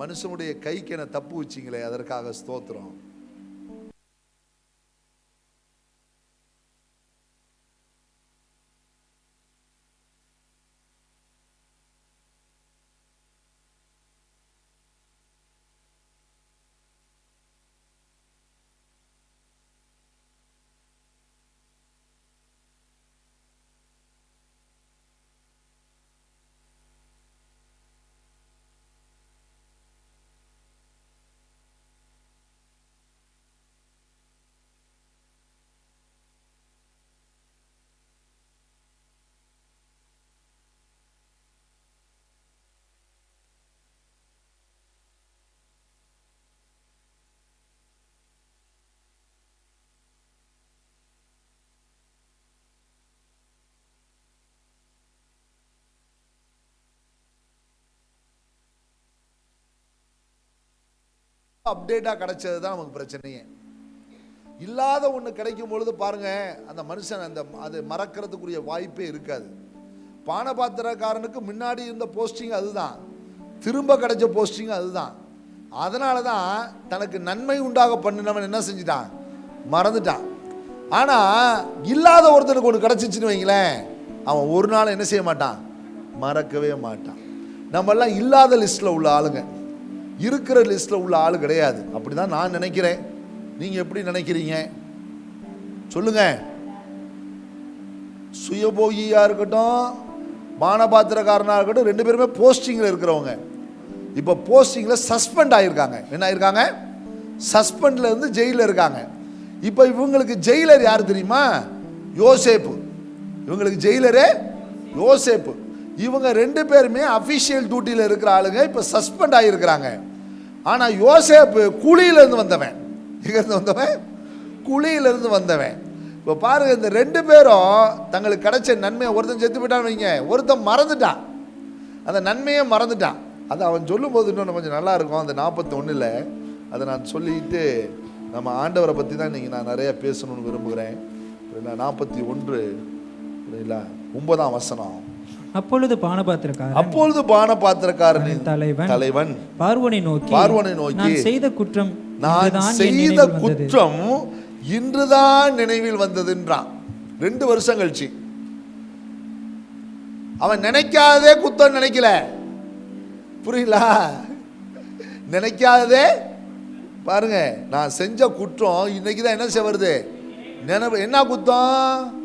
மனுஷனுடைய கைக்கு என்ன தப்பு வச்சிங்களே, அதற்காக ஸ்தோத்திரம். அப்டேட்டா கிடைச்சது தான் நமக்கு பிரச்சனையே. இல்லாத ஒன்று கிடைக்கும் பொழுது பாருங்க, அந்த மனுஷன் அது மறக்கிறதுக்குரிய வாய்ப்பே இருக்காது. பானபாத்திரக்காரனுக்கு முன்னாடி இருந்த போஸ்டிங் அதுதான், திரும்ப கிடைச்ச போஸ்டிங் அதுதான். அதனால தான் தனக்கு நன்மை உண்டாக பண்ணினவன் என்ன செஞ்சிட்டான், மறந்துட்டான். ஆனால் இல்லாத ஒருத்தனுக்கு ஒன்று கிடச்சிச்சின்னு வைங்களேன், அவன் ஒரு நாள் என்ன செய்ய மாட்டான், மறக்கவே மாட்டான். நம்மெல்லாம் இல்லாத லிஸ்ட்டில் உள்ள ஆளுங்க, இருக்கிற லிஸ்ட்டில் உள்ள ஆள் கிடையாது. அப்படி தான் நான் நினைக்கிறேன். நீங்கள் எப்படி நினைக்கிறீங்க சொல்லுங்க. சுயபோகியாக இருக்கட்டும், பானபாத்திரக்காரனாக இருக்கட்டும், ரெண்டு பேருமே போஸ்டிங்கில் இருக்கிறவங்க. இப்போ போஸ்டிங்கில் சஸ்பெண்ட் ஆகியிருக்காங்க. என்ன ஆயிருக்காங்க, சஸ்பெண்டில் இருந்து ஜெயிலில் இருக்காங்க. இப்போ இவங்களுக்கு ஜெயிலர் யார் தெரியுமா, யோசேப்பு. இவங்களுக்கு ஜெயிலரே யோசேப்பு. இவங்க ரெண்டு பேருமே அஃபிஷியல் டியூட்டியில் இருக்கிற ஆளுங்க, இப்போ சஸ்பெண்ட் ஆகியிருக்கிறாங்க. ஆனால் யோசேப்பு குழியிலேருந்து வந்தவன். எங்கேருந்து வந்தவன், குழியிலேருந்து வந்தவன். இப்போ பாருங்க, இந்த ரெண்டு பேரும் தங்களுக்கு கிடைச்ச நன்மையை, ஒருத்தன் செத்து போயிட்டான்னு வைங்க, ஒருத்தன் மறந்துட்டான், அந்த நன்மையை மறந்துட்டான். அது அவன் சொல்லும்போது இன்னொன்று கொஞ்சம் நல்லா இருக்கும். அந்த 41 அதை நான் சொல்லிட்டு நம்ம ஆண்டவரை பற்றி தான் இன்றைக்கி நான் நிறையா பேசணும்னு விரும்புகிறேன். 41 இல்லைங்களா, 9ஆம் வசனம். அப்பொழுது பானபாத்திரக்காரனின் தலைவன் பார்வோனை நோக்கி நான் செய்த குற்றம் இன்றுதான் நினைவில் வந்ததுன்றான். 2 வருஷம் கழிச்சு. அவன் நினைக்காதே குத்தம் நினைக்கல, புரியல, நினைக்காதே. பாருங்க, நான் செஞ்ச குற்றம் இன்னைக்கு தான் என்ன செய்வது நினைவு. என்ன குத்தம்,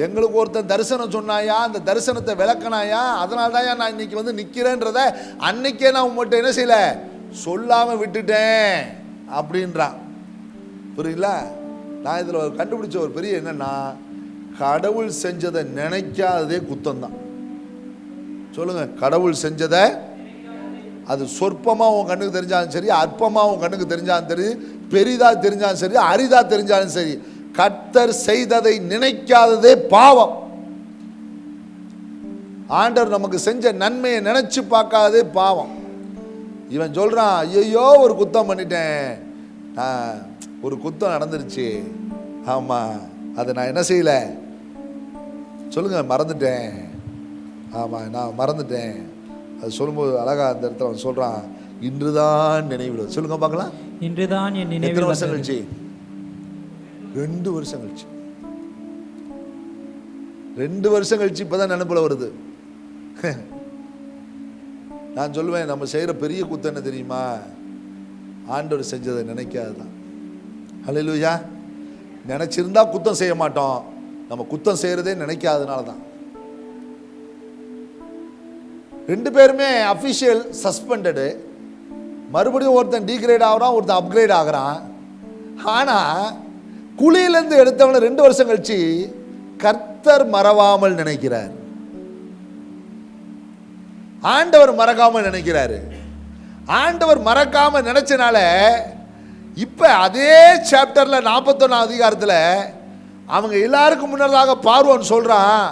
எங்களுக்கு ஒருத்தன் தரிசனம் சொன்னாயா, அந்த தரிசனத்தை விளக்கினாயா, அதனால தான் நான் இன்னைக்கு வந்து நிற்கிறேன்றத அன்னைக்கே நான் உங்கள்கிட்ட என்ன செய்யல, சொல்லாமல் விட்டுட்டேன் அப்படின்றான். புரியுங்களா? நான் இதில் கண்டுபிடிச்ச ஒரு பெரிய என்னன்னா, கடவுள் செஞ்சதை நினைக்காததே குத்தம் தான். சொல்லுங்க, கடவுள் செஞ்சதை அது சொற்பமாக உன் கண்ணுக்கு தெரிஞ்சாலும் சரி, அற்பமாக உன் கண்ணுக்கு தெரிஞ்சாலும் சரி, பெரிதாக தெரிஞ்சாலும் சரி, அரிதாக தெரிஞ்சாலும் சரி, கர்த்தர் செய்ததை நினைக்காததே பாவம். ஆண்டவர் நமக்கு செஞ்ச நன்மையை நினைச்சு பார்க்காதே பாவம். இவன் சொல்றான், ஐயோ ஒரு குத்தம் பண்ணிட்டேன், ஒரு குத்தம் நடந்துருச்சு, ஆமா அதை நான் என்ன செய்யல, சொல்லுங்க, மறந்துட்டேன், ஆமா நான் மறந்துட்டேன். அது சொல்லும்போது அழகா அந்த இடத்துல அவன் சொல்றான், இன்றுதான் நினைவில். சொல்லுங்க பார்க்கலாம், இன்றுதான் என் நினைவில். எத்தனை வருஷம் கழிச்சு, 2 வருஷம் கழிச்சு. 2 வருஷம் கழிச்சு இப்பதான் நினைப்புல வருது. நான் சொல்லுவேன், நம்ம செய்யற பெரிய குத்தம் என்ன தெரியுமா, ஆண்டவர் செஞ்சதை நினைக்காதுதான். ஹல்லேலூயா. நினைச்சிருந்தா குத்தம் செய்ய மாட்டோம், நம்ம குத்தம் செய்யறதே நினைக்காதனால தான். 2 பேருமே அஃபிஷியல் சஸ்பெண்டடு. மறுபடியும் ஒருத்தன் டிகிரேட் ஆகிறான், ஒருத்தன் அப்கிரேட் ஆகிறான். ஆனால் குழியிலேருந்து எடுத்தவனை 2 வருஷம் கழிச்சு கர்த்தர் மறவாமல் நினைக்கிறார், ஆண்டவர் மறக்காமல் நினைக்கிறாரு. ஆண்டவர் மறக்காமல் நினைச்சனால இப்போ அதே சாப்டரில் 41ஆம் அதிகாரத்தில் அவங்க எல்லாருக்கும் முன்னதாக பார்வோன்னு சொல்கிறான்,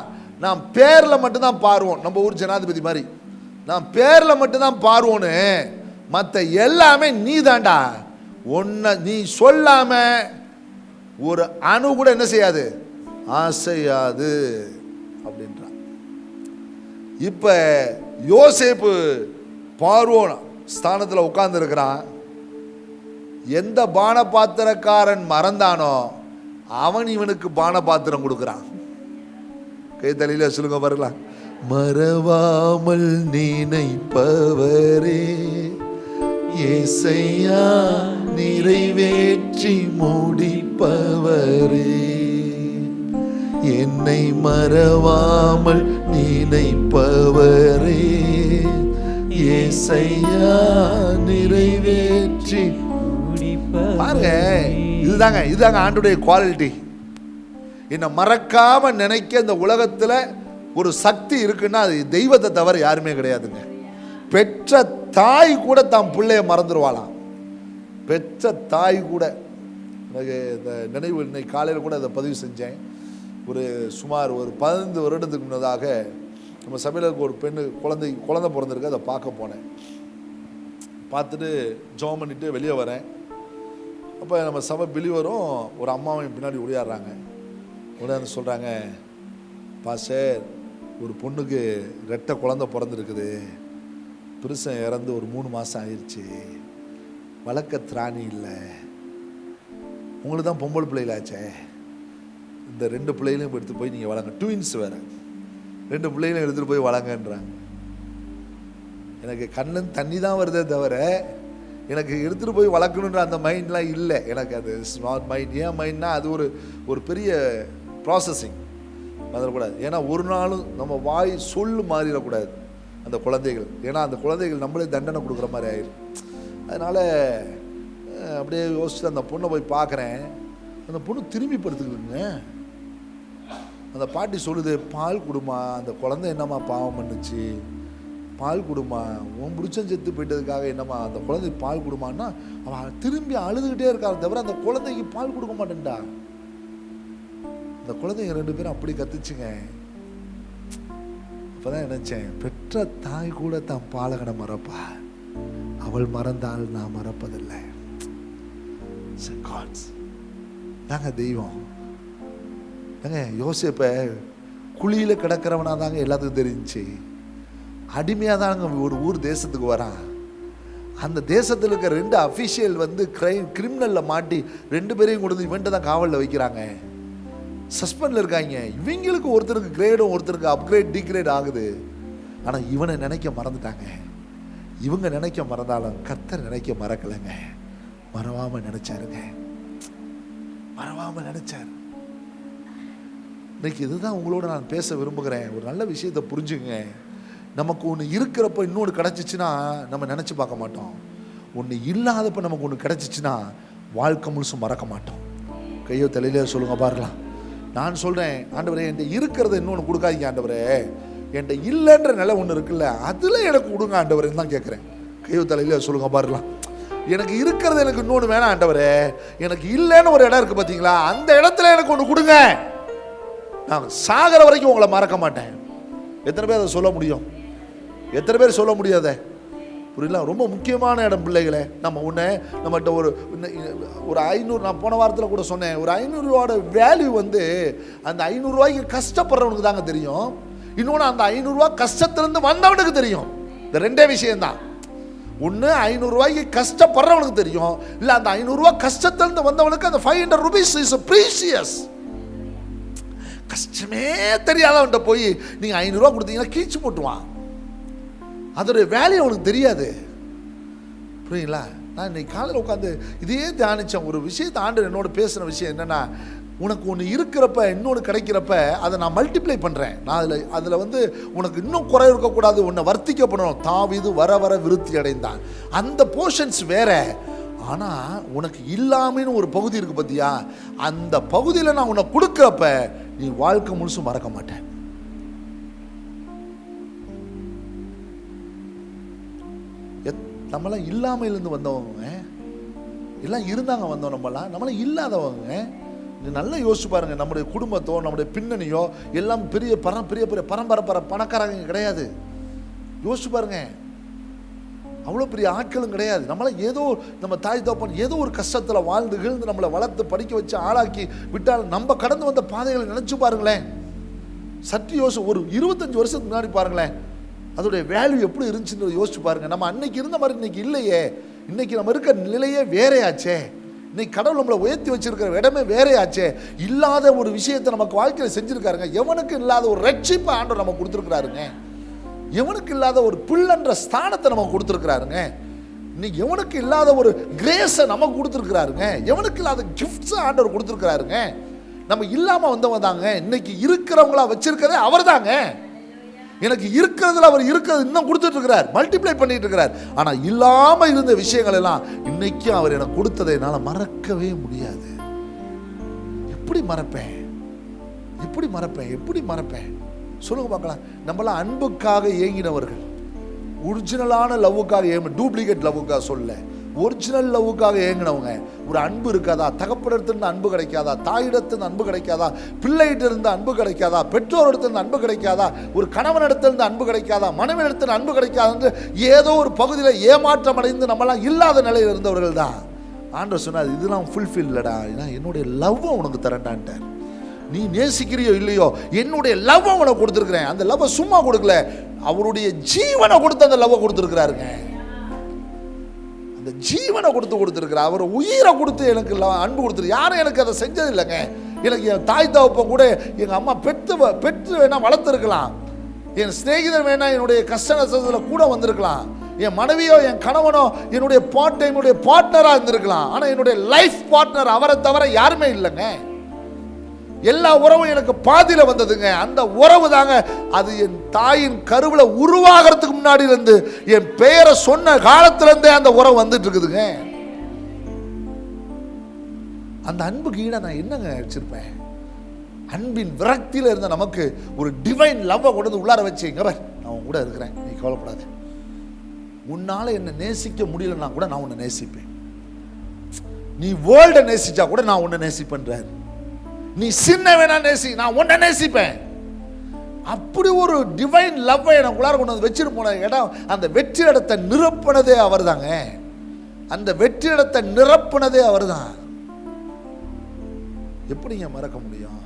நான் பேரில் மட்டும்தான் பார்வோம், நம்ம ஊர் ஜனாதிபதி மாதிரி, நான் பேரில் மட்டும்தான் பார்வோன்னு, மற்ற எல்லாமே நீ தாண்டா, ஒன்றை நீ சொல்லாம ஒரு அணு கூட என்ன செய்யாது, ஆசையாது அப்படின்றான். இப்ப யோசேப்பு ஸ்தானத்தில் உட்கார்ந்து இருக்கிறான். எந்த பானபாத்திரக்காரன் மறந்தானோ அவன் இவனுக்கு பானபாத்திரம் கொடுக்குறான். கை தலையில சொல்லுங்க பாருங்களா. மறவாமல் நினைப்பவரே ஏசையா, நிறைவேற்றி முடிப்பவரே, என்னை மறவாமல் நினைப்பவரே ஏசையா, நிறைவேற்றி பாருங்க. இதுதாங்க ஆண்டுடைய குவாலிட்டி. என்னை மறக்காம நினைக்க இந்த உலகத்துல ஒரு சக்தி இருக்குன்னா அது தெய்வத்தை தவிர யாருமே கிடையாதுங்க. பெற்ற தாய் கூட தான் பிள்ளைய மறந்துடுவாளாம். பெற்ற தாய் கூட. எனக்கு இந்த நினைவு இன்னைக்கு காலையில் கூட அதை பதிவு செஞ்சேன். சுமார் ஒரு 15 வருடத்துக்கு முன்னதாக நம்ம சபையில் ஒரு பெண்ணு குழந்தை பிறந்திருக்கு. அதை பார்க்க போனேன். பார்த்துட்டு ஜெபம் பண்ணிட்டு வெளியே வரேன். அப்போ நம்ம சபை பிலிவரும் ஒரு அம்மாவும் பின்னாடி ஓடியாடுறாங்க. உடனே சொல்கிறாங்க, பாஸ்டர், ஒரு பொண்ணுக்கு ரெட்டை குழந்தை பிறந்திருக்குது, புருஷன் இறந்து ஒரு 3 மாதம் ஆயிடுச்சு, வளர்க்க திராணி இல்லை, உங்களுக்கு தான் பொம்பளை பிள்ளைகளாச்சே, இந்த 2 பிள்ளைகளையும் எடுத்து போய் நீங்கள் வளங்க, ட்வின்ஸ் வேறு, 2 பிள்ளைகளையும் எடுத்துகிட்டு போய் வளங்கன்றாங்க. எனக்கு கண்ணில் தண்ணி தான் வருதே தவிர எனக்கு எடுத்துகிட்டு போய் வளர்க்கணுன்ற அந்த மைண்ட்லாம் இல்லை. எனக்கு அது ஸ்மார்ட் மைண்ட். ஏன் மைண்ட்னா அது ஒரு பெரிய ப்ராசஸிங் வந்துடக்கூடாது. ஏன்னா ஒரு நாளும் நம்ம வாய் சொல்லு மாறிடக்கூடாது அந்த குழந்தைகள். ஏன்னா அந்த குழந்தைகள் நம்மளே தண்டனை கொடுக்குற மாதிரி ஆயிடும். அதனால் அப்படியே யோசிச்சுட்டு அந்த பொண்ணை போய் பார்க்குறேன். அந்த பொண்ணு திரும்பி படுத்துக்கிட்டுங்க. அந்த பாட்டி சொல்லுது, பால் கொடுமா, அந்த குழந்தை என்னம்மா பாவம் பண்ணுச்சு, பால் கொடுமா, உன் புடிச்சன் செத்து போயிட்டதுக்காக என்னம்மா அந்த குழந்தை பால் கொடுமான்னா அவன் திரும்பி அழுதுகிட்டே இருக்கான் தவிர அந்த குழந்தைக்கு பால் கொடுக்க மாட்டேன்டா. அந்த குழந்தைங்க 2 பேரும் அப்படி கத்துச்சுங்க. அப்பதான் நினைச்சேன், பெற்ற தாய் கூட தான் பாலகனை மறப்பா, அவள் மறந்தால் நான் மறப்பதில்லை. தாங்க தெய்வம். தாங்க யோசிப்ப குழியில கிடக்கிறவனா தாங்க எல்லாத்துக்கும் தெரிஞ்சிச்சு. அடிமையாக தாங்க ஒரு ஊர் தேசத்துக்கு வரான். அந்த தேசத்தில் இருக்க 2 அஃபிஷியல் கிரிமினலில் மாட்டி 2 பேரையும் கொடுத்து இவன்ட்டு தான் காவலில் வைக்கிறாங்க, சஸ்பெண்டில் இருக்காங்க. இவங்களுக்கு ஒருத்தருக்கு கிரேடும் ஒருத்தருக்கு அப்கிரேட் டிகிரேட் ஆகுது. ஆனால் இவனை நினைக்க மறந்துட்டாங்க. இவங்க நினைக்க மறந்தாலும் கர்த்தர் நினைக்க மறக்கலைங்க. மறவாமல் நினைச்சாருங்க, மறவாமல் நினைச்சார். இன்னைக்கு இதுதான் உங்களோட நான் பேச விரும்புகிறேன். ஒரு நல்ல விஷயத்தை புரிஞ்சுங்க. நமக்கு ஒன்று இருக்கிறப்ப இன்னொன்று கிடச்சிச்சின்னா நம்ம நினச்சி பார்க்க மாட்டோம். ஒன்று இல்லாதப்ப நமக்கு ஒன்று கிடச்சிச்சின்னா வாழ்க்கை முழுசும் மறக்க மாட்டோம். கையோ தலையிலே சொல்லுங்க பாருலாம். நான் சொல்கிறேன், ஆண்டவரே என்கிட்ட இருக்கிறத இன்னொன்று கொடுக்காதீங்க ஆண்டவரே, என்கிட்ட இல்லைன்ற நிலை ஒன்று இருக்குல்ல அதில் எனக்கு கொடுங்க ஆண்டவரேன்னு தான் கேட்குறேன். கையோ தலையிலே சொல்லுங்க பாருலாம். எனக்கு இருக்கிறது எனக்கு இன்னொன்று வேணாம் ஆண்டவரே, எனக்கு இல்லைன்னு ஒரு இடம் இருக்குது பார்த்தீங்களா, அந்த இடத்துல எனக்கு ஒன்று கொடுங்க, நான் சாகிற வரைக்கும் உங்களை மறக்க மாட்டேன். எத்தனை பேர் அதை சொல்ல முடியும்? எத்தனை பேர் சொல்ல முடியாத? புரியல. ரொம்ப முக்கியமான இடம் பிள்ளைகளே. நம்மகிட்ட ஒரு 500, நான் போன வாரத்தில் கூட சொன்னேன், ஒரு 500 ரூபாயோட வேல்யூ அந்த 500 ரூபாய்க்கு கஷ்டப்படுறவனுக்கு தாங்க தெரியும். இன்னொன்று அந்த 500 ரூபா கஷ்டத்திலிருந்து வந்தவனுக்கு தெரியும். இந்த 2 விஷயம்தான். ஒன்று 500 ரூபாய்க்கு கஷ்டப்படுறவனுக்கு தெரியும், இல்லை அந்த 500 ரூபா கஷ்டத்திலிருந்து வந்தவனுக்கு அந்த 500 rupees இஸ் ப்ரீசியஸ். கஷ்டமே தெரியாதவன்கிட்ட போய் நீங்கள் 500 ரூபா கொடுத்தீங்கன்னா கீழ்ச்சி போட்டுவான். அதோடைய வேல்யூ அவனுக்கு தெரியாது. புரியுங்களா? நான் இன்னைக்கு காலையில் உட்காந்து இதே தியானித்தேன். ஒரு விஷயத்தை ஆண்டவர் என்னோட பேசுகிற விஷயம் என்னென்னா, உனக்கு ஒன்று இருக்கிறப்ப இன்னொன்று கிடைக்கிறப்ப அதை நான் மல்டிப்ளை பண்ணுறேன். நான் அதில் உனக்கு இன்னும் குறை இருக்கக்கூடாது, உன்னை வர்த்திக்கப்படணும். தாவீது வர வர விருத்தி அடைந்தான். அந்த போர்ஷன்ஸ் வேற. ஆனால் உனக்கு இல்லாமன்னு ஒரு பகுதி இருக்குது பார்த்தியா, அந்த பகுதியில் நான் உன்னை கொடுக்குறப்ப நீ வாழ்க்கை முழுசும் மறக்க மாட்டேன். நம்மளாம் இல்லாமையிலேருந்து வந்தவங்க, எல்லாம் இருந்தாங்க வந்தோம். நம்மளாம் இல்லாதவங்க. நல்லா யோசிச்சு பாருங்க. நம்முடைய குடும்பத்தோ நம்முடைய பின்னணியோ எல்லாம் பெரிய பெரிய பரம்பரை பணக்காரங்க கிடையாது. யோசிச்சு பாருங்க. அவ்வளோ பெரிய ஆட்களும் கிடையாது. நம்மளாம் ஏதோ நம்ம தாய் தோப்பன் ஏதோ ஒரு கஷ்டத்தில் வாழ்ந்து கிழ்ந்து நம்மளை வளர்த்து படிக்க வச்சு ஆளாக்கி விட்டால் நம்ம கடந்து வந்த பாதைகளை நினச்சி பாருங்களேன். சற்று யோசி. ஒரு 25 வருஷத்துக்கு முன்னாடி பாருங்களேன், அதோடைய வேல்யூ எப்படி இருந்துச்சுன்னு யோசிச்சு பாருங்க. நம்ம அன்னைக்கு இருந்த மாதிரி இன்னைக்கு இல்லையே. இன்னைக்கு நம்ம இருக்க நிலையே வேறையாச்சே. இன்னைக்கு கடவுள் நம்மளை உயர்த்தி வச்சிருக்கிற இடமே வேறையாச்சே. இல்லாத ஒரு விஷயத்தை நமக்கு வாழ்க்கையில் செஞ்சிருக்காருங்க. எவனுக்கு இல்லாத ஒரு ரட்சிப்பை ஆண்டவர் நம்ம கொடுத்துருக்கிறாருங்க. எவனுக்கு இல்லாத ஒரு பிள்ளைன்ற ஸ்தானத்தை நமக்கு கொடுத்துருக்கிறாருங்க. இன்னைக்கு எவனுக்கு இல்லாத ஒரு கிரேஸை நமக்கு கொடுத்துருக்கிறாருங்க. எவனுக்கு இல்லாத கிஃப்ட்ஸை ஆண்டவர் கொடுத்துருக்கிறாருங்க. நம்ம இல்லாமல் வந்தவங்க தாங்க. இன்னைக்கு இருக்கிறவங்களா வச்சிருக்கிறதே அவர் தாங்க. எனக்கு இருக்கிறதுல அவர் இருக்கிறது இன்னும் கொடுத்துட்டு இருக்கிறார், மல்டிப்ளை பண்ணிட்டு இருக்கிறார். ஆனால் இல்லாமல் இருந்த விஷயங்கள் எல்லாம் இன்னைக்கு அவர் எனக்கு கொடுத்ததை என்னால் மறக்கவே முடியாது. எப்படி மறப்பேன்? எப்படி மறப்பேன்? எப்படி மறப்பேன்? சொல்லுங்க பார்க்கலாம். நம்மளாம் அன்புக்காக ஏங்கினவர்கள். ஒரிஜினலான லவ்வுக்காக டூப்ளிகேட் லவ்வுக்காக சொல்ல, ஒரிஜினல் லவ்வுக்காக ஏங்கினவங்க. ஒரு அன்பு இருக்காதா? தகப்பனிடத்திலிருந்து அன்பு கிடைக்காதா? தாயிடத்திலிருந்து அன்பு கிடைக்காதா? பிள்ளைகிட்ட இருந்து அன்பு கிடைக்காதா? பெற்றோரிடத்திலிருந்து அன்பு கிடைக்காதா? ஒரு கணவனிடத்திலிருந்து அன்பு கிடைக்காதா? மனைவியிடத்தில் அன்பு கிடைக்காது என்று ஏதோ ஒரு பகுதியில் ஏமாற்றம் அடைந்து நம்மளாம் இல்லாத நிலையில் இருந்தவர்கள் தான். ஆண்டவர் சொன்னார், இதெல்லாம் ஃபுல்ஃபில்லடா, என்னுடைய லவ்வை உனக்கு தரேன்டான்ட்டார். நீ நேசிக்கிறியோ இல்லையோ, என்னுடைய லவ் உனக்கு கொடுத்துருக்கிறேன். அந்த லவ்வை சும்மா கொடுக்கல, அவருடைய ஜீவனை கொடுத்து அந்த லவ்வை கொடுத்துருக்கிறாருங்க. அந்த ஜீவனை கொடுத்துருக்கிறார். அவர் உயிரை கொடுத்து எனக்கு அன்பு கொடுத்துரு. யாரும் எனக்கு அதை செஞ்சது இல்லைங்க. எனக்கு என் தாய் தகப்பன் கூட எங்கள் அம்மா பெற்று வேணா வளர்த்துருக்கலாம். என் சிநேகிதர் வேணா என்னுடைய கஷ்ட நஷ்டத்தில் கூட வந்திருக்கலாம். என் மனைவியோ என் கணவனோ என்னுடைய பார்ட்னராக இருந்திருக்கலாம். ஆனால் என்னுடைய லைஃப் பார்ட்னர் அவரை தவிர யாருமே இல்லைங்க. எல்லா உறவும் எனக்கு பாதியில வந்ததுங்க. அந்த உறவு தாங்க அது என் தாயின் கருவுல உருவாகிறதுக்கு முன்னாடி இருந்து என் பெயரை சொன்ன காலத்துல இருந்தே அந்த உறவு வந்துட்டு இருக்குதுங்க. அந்த அன்புக்கு ஈட நான் என்னங்க வச்சிருப்பேன்? அன்பின் விரக்தியில இருந்த நமக்கு ஒரு டிவைன் லவ்வை கொண்டு வந்து உள்ளார வச்சுங்க. நான் உன் கூட இருக்கிறேன், நீ கவலைப்படாத. உன்னால என்ன நேசிக்க முடியலன்னா கூட நான் உன்னை நேசிப்பேன். நீ வேர்ல்ட நேசிச்சா கூட நான் உன்னை நேசிப்பேன்றாரு. நீ சின்ன வேணா நேசி, நான் உன்னை நேசிப்பேன். அப்படி ஒரு டிவைன் லவ்வை எனக்குள்ளார கொண்டு வந்து வச்சுட்டு போன இடம், அந்த வெற்றி இடத்தை நிரப்புனதே அவர் தாங்க. அந்த வெற்றி இடத்தை நிரப்புனதே அவர் தான். எப்படிங்க மறக்க முடியும்?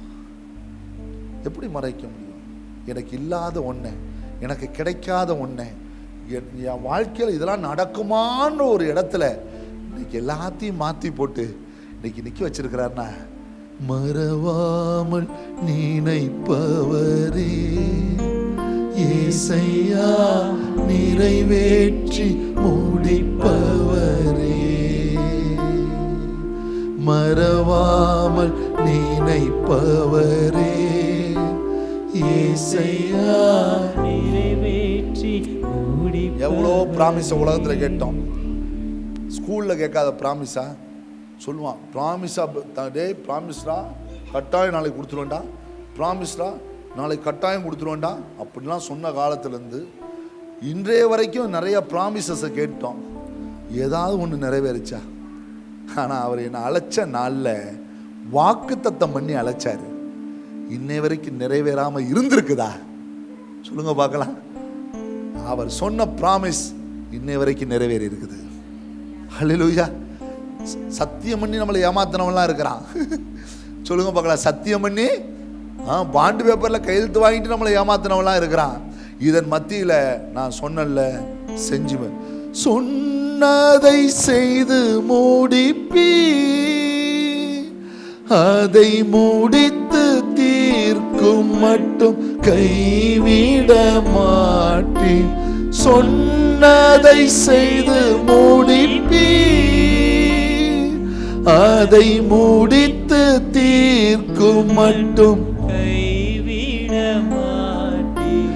எப்படி மறைக்க முடியும்? எனக்கு இல்லாத ஒன்றை, எனக்கு கிடைக்காத ஒன்றை, என் வாழ்க்கையில் இதெல்லாம் நடக்குமான்னு ஒரு இடத்துல இன்னைக்கு எல்லாத்தையும் மாற்றி போட்டு இன்னைக்கு நிற்க வச்சிருக்கிறாருன்னா, மறவாமல் நினைப்பவரே ஏசையா, நிறைவேற்றி முடிப்பவரே. மறவாமல் நினைப்பவரே ஏசையா, நிறைவேற்றி முடிப்பவரே. எவ்வளோ ப்ராமிஸ் உலகத்துல கேட்டோம். ஸ்கூல்ல கேட்காத ப்ராமிஸா சொல்லுவான். ப்ராமிஸா? டே ப்ராமிஸ்டா, கட்டாயம் நாளைக்கு கொடுத்துருவேன்டா, ப்ராமிஸ்டா நாளைக்கு கட்டாயம் கொடுத்துருவேன்டா அப்படிலாம் சொன்ன காலத்துலேருந்து இன்றைய வரைக்கும் நிறைய ப்ராமிசஸை கேட்டோம். ஏதாவது ஒன்று நிறைவேறிச்சா? ஆனால் அவர் என்னை அழைச்ச நாளில் வாக்குத்தத்தம் பண்ணி அழைச்சாரு. இன்னை வரைக்கும் நிறைவேறாமல் இருந்திருக்குதா? சொல்லுங்க பார்க்கலாம். அவர் சொன்ன ப்ராமிஸ் இன்னை வரைக்கும் நிறைவேறி இருக்குது. ஹல்லேலூயா. சத்தியம் பண்ணி நம்மளை ஏமாத்தினவெல்லாம் இருக்கிறான். சொல்லுங்க பார்க்கலாம். சத்தியம் பண்ணி பாண்டு பேப்பரில் கையெழுத்து வாங்கிட்டு நம்மளை ஏமாத்தினவெல்லாம் இருக்கிறான். இதன் மத்தியில் நான் சொன்னல, செஞ்சுவேன். சொன்னதை செய்து முடிப்பி, அதை முடித்து தீர்க்கும் மட்டும் கைவிட மாட்டேன். சொன்னதை செய்து முடிப்பி, அதை முடித்து தீர்க்கும் மட்டும் கைவிட மாட்டேன்.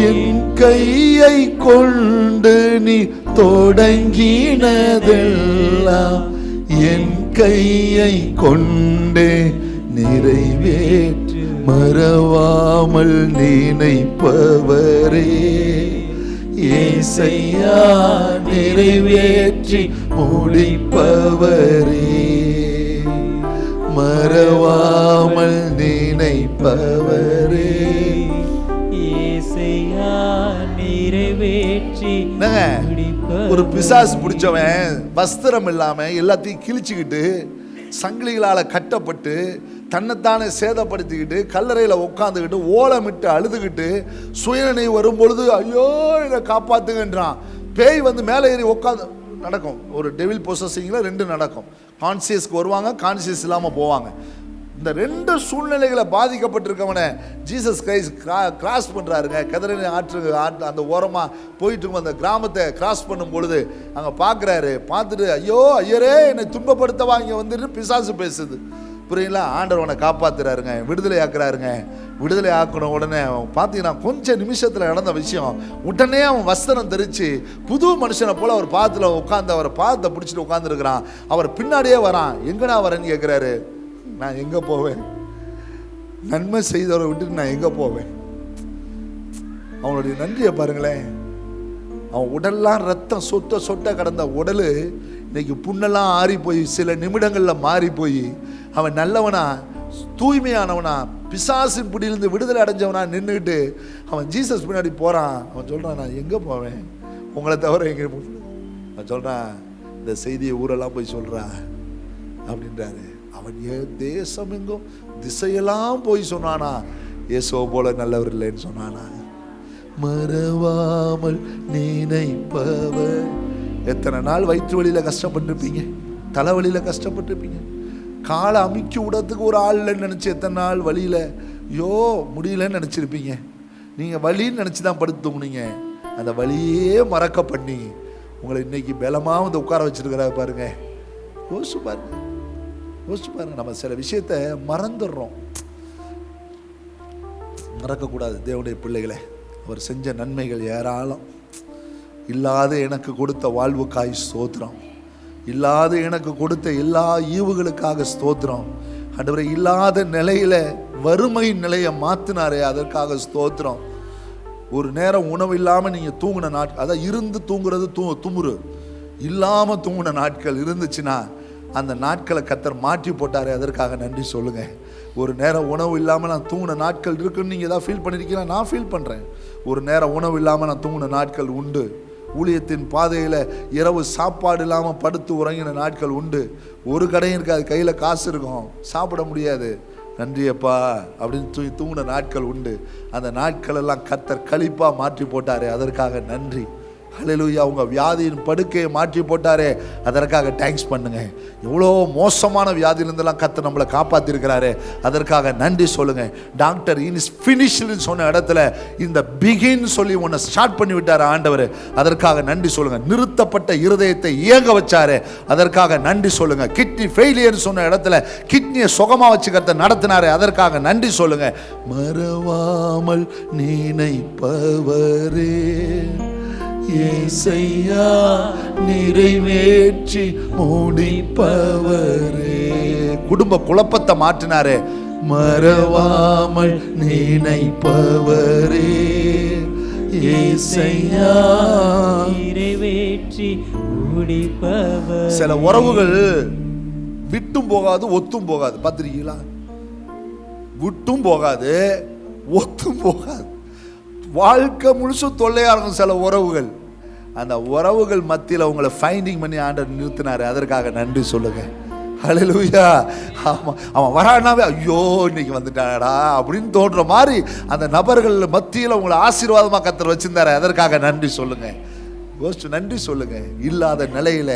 என் கையை கொண்டு நீ தொடங்கினதெல்லாம் என் கையை கொண்டே நிறைவேற்று. மறவாமல் நினைப்பவரே ஏசையா, நிறைவேற்றி முடிப்பவரே. மறவாமல் நினைப்பவரே ஏசையா, நிறைவேற்றி முடிப்பவரே. ஒரு பிசாசு பிடிச்சவன் வஸ்திரம் இல்லாம எல்லாத்தையும் கிழிச்சுக்கிட்டு சங்கிலிகளால் கட்டப்பட்டு தன்னைத்தானே சேதப்படுத்திக்கிட்டு கல்லறையில் உட்காந்துக்கிட்டு ஓலமிட்டு அழுதுகிட்டு சுயநினைவு வரும்பொழுது ஐயோ என்னை காப்பாத்துங்கன்றான். பேய் வந்து மேலே ஏறி உட்காந்து நடக்கும். ஒரு டெவில் பொசஸிங்கில் 2 நடக்கும். கான்சியஸ்க்கு வருவாங்க, கான்சியஸ் இல்லாமல் போவாங்க. இந்த 2 சூழ்நிலைகளை பாதிக்கப்பட்டிருக்கவனை ஜீசஸ் கிரைஸ்ட் கிராஸ் பண்ணுறாருங்க. கதறின ஆற்று அந்த ஓரமாக போயிட்டு இருக்கும் அந்த கிராமத்தை கிராஸ் பண்ணும் பொழுது அங்கே பார்க்குறாரு. பார்த்துட்டு ஐயோ ஐயரே என்னை துன்பப்படுத்தவா இங்கே வந்துட்டு பிசாசு பேசுது. புரியுங்களா? ஆண்டவனை காப்பாற்றுறாருங்க, விடுதலை ஆக்குறாருங்க. விடுதலை ஆக்கணும். உடனே பார்த்தீங்கன்னா கொஞ்சம் நிமிஷத்தில் நடந்த விஷயம். உடனே அவன் வஸ்திரம் தெரிச்சு புது மனுஷனை போல் அவர் பாதத்தில் உட்காந்து அவரை பாதத்தை பிடிச்சிட்டு உட்காந்துருக்கிறான். அவர் பின்னாடியே வரான். எங்கடா வரேன்னு கேட்குறாரு. நான் எங்கே போவேன்? நன்மை செய்தவரை விட்டுட்டு நான் எங்கே போவேன்? அவனுடைய நன்றியை பாருங்களேன். அவன் உடல்லாம் ரத்தம் சொட்ட சொட்ட கடந்த உடல் இன்னைக்கு புண்ணெல்லாம் ஆறி போய் சில நிமிடங்களில் மாறி போய் அவன் நல்லவனா தூய்மையானவனா பிசாசின் பிடியிலிருந்து விடுதலை அடைஞ்சவனா நின்றுக்கிட்டு அவன் ஜீசஸ் பின்னாடி போகிறான். அவன் சொல்கிறான் நான் எங்கே போவேன் உங்களை தவிர எங்கே? அவன் சொல்கிறான் இந்த செய்தியை ஊரெல்லாம் போய் சொல்கிறான் அப்படின்றாரு. அவன் தேசம் எங்கும் திசையெல்லாம் போய் சொன்னானா இயேசுவை போல நல்லவர் இல்லைன்னு சொன்னானா? மறவாமல் நினைப்பவர். எத்தனை நாள் வயிற்று வலியில் கஷ்டப்பட்டுருப்பீங்க, தலைவலியில் கஷ்டப்பட்டுருப்பீங்க, காலை அமுக்கி விடத்துக்கு ஒரு ஆள் இல்லைன்னு நினச்சி எத்தனை நாள் வலியில் ஐயோ முடியலன்னு நினச்சிருப்பீங்க. நீங்கள் வலின்னு நினச்சி தான் படுத்து தூங்குனீங்க. அந்த வலியே மறக்க பண்ணி உங்களை இன்னைக்கு பலமாக வந்து உட்கார வச்சுருக்கிறாரு பாருங்க. யோசிச்சு பாருங்க, யோசிச்சு பாருங்க. நம்ம சில விஷயத்த மறந்துடுறோம். மறக்கக்கூடாது. தேவனுடைய பிள்ளைகளை அவர் செஞ்ச நன்மைகள் ஏராளம். இல்லாத எனக்கு கொடுத்த வாழ்வுக்காய் ஸ்தோத்திரம். இல்லாத எனக்கு கொடுத்த எல்லா ஈவுகளுக்காக ஸ்தோத்திரம். ஆண்டவரே இல்லாத நிலையில வறுமை நிலையை மாத்தினாரே அதற்காக ஸ்தோத்திரம். ஒரு நேரம் உணவு இல்லாமல் நீங்கள் தூங்கின நாட்கள், அதான் இருந்து தூங்குறது துமுறு, இல்லாமல் தூங்கின நாட்கள் இருந்துச்சுன்னா அந்த நாட்களை கர்த்தர் மாற்றி போட்டாரே அதற்காக நன்றி சொல்லுங்க. ஒரு நேரம் உணவு இல்லாமல் நான் தூங்கின நாட்கள் இருக்குன்னு நீங்கள் ஏதாவது ஃபீல் பண்ணியிருக்கீங்களா? நான் ஃபீல் பண்ணுறேன். ஒரு நேரம் உணவு இல்லாமல் நான் தூங்கின நாட்கள் உண்டு. ஊழியத்தின் பாதையில் இரவு சாப்பாடு இல்லாமல் படுத்து உறங்கின நாட்கள் உண்டு. ஒரு கடையும் இருக்காது, கையில் காசு இருக்கும், சாப்பிட முடியாது. நன்றியப்பா அப்படின்னு தூங்கின நாட்கள் உண்டு. அந்த நாட்கள் எல்லாம் கர்த்தர் களிப்பாக மாற்றி போட்டாரே அதற்காக நன்றி. ஹல்லேலூயா. உங்க வியாதியின் படுக்கையை மாற்றி போட்டாரே அதற்காக தேங்க்ஸ் பண்ணுங்க. எவ்வளோ மோசமான வியாதியிலிருந்தெல்லாம் கர்த்தர் நம்மளை காப்பாற்றிருக்கிறாரு அதற்காக நன்றி சொல்லுங்க. டாக்டர் இன் இஸ் ஃபினிஷ்டுன்னு சொன்ன இடத்துல இந்த பிகின் சொல்லி ஒன்று ஸ்டார்ட் பண்ணி விட்டார் ஆண்டவர், அதற்காக நன்றி சொல்லுங்க. நிறுத்தப்பட்ட இருதயத்தை இயங்க வச்சாரு அதற்காக நன்றி சொல்லுங்க. கிட்னி ஃபெயிலியர் சொன்ன இடத்துல கிட்னியை சுகமாக வச்சு கர்த்தர் நடத்தினாரு அதற்காக நன்றி சொல்லுங்க. மறவாமல் நினைப்பவரே இயேசையா நிறைவேற்றி முடிப்பவரே. குடும்ப குழப்பத்தை மாற்றினாரே. மறவாமல் நினைப்பவரே இயேசையா நிறைவேற்றி முடிப்பவர். சில உறவுகள் விட்டும் போகாது ஒத்தும் போகாது. பார்த்திருக்கீங்களா? விட்டும் போகாது ஒத்தும் போகாது. வாழ்க்கை முழுசும் தொல்லையாக இருக்கும் சில உறவுகள். அந்த உறவுகள் மத்தியில் உங்களை ஃபைண்டிங் பண்ணி ஆண்டவர் நிறுத்தினாரு அதற்காக நன்றி சொல்லுங்க. ஹல்லேலூயா. ஆமாம், அவன் வரானாவே ஐயோ இன்னைக்கு வந்துட்டாடா அப்படின்னு தோன்ற மாதிரி அந்த நபர்கள் மத்தியில் உங்களை ஆசீர்வாதமாக கர்த்தர் வச்சிருந்தாரு அதற்காக நன்றி சொல்லுங்க. யோசிச்சு நன்றி சொல்லுங்க. இல்லாத நிலையில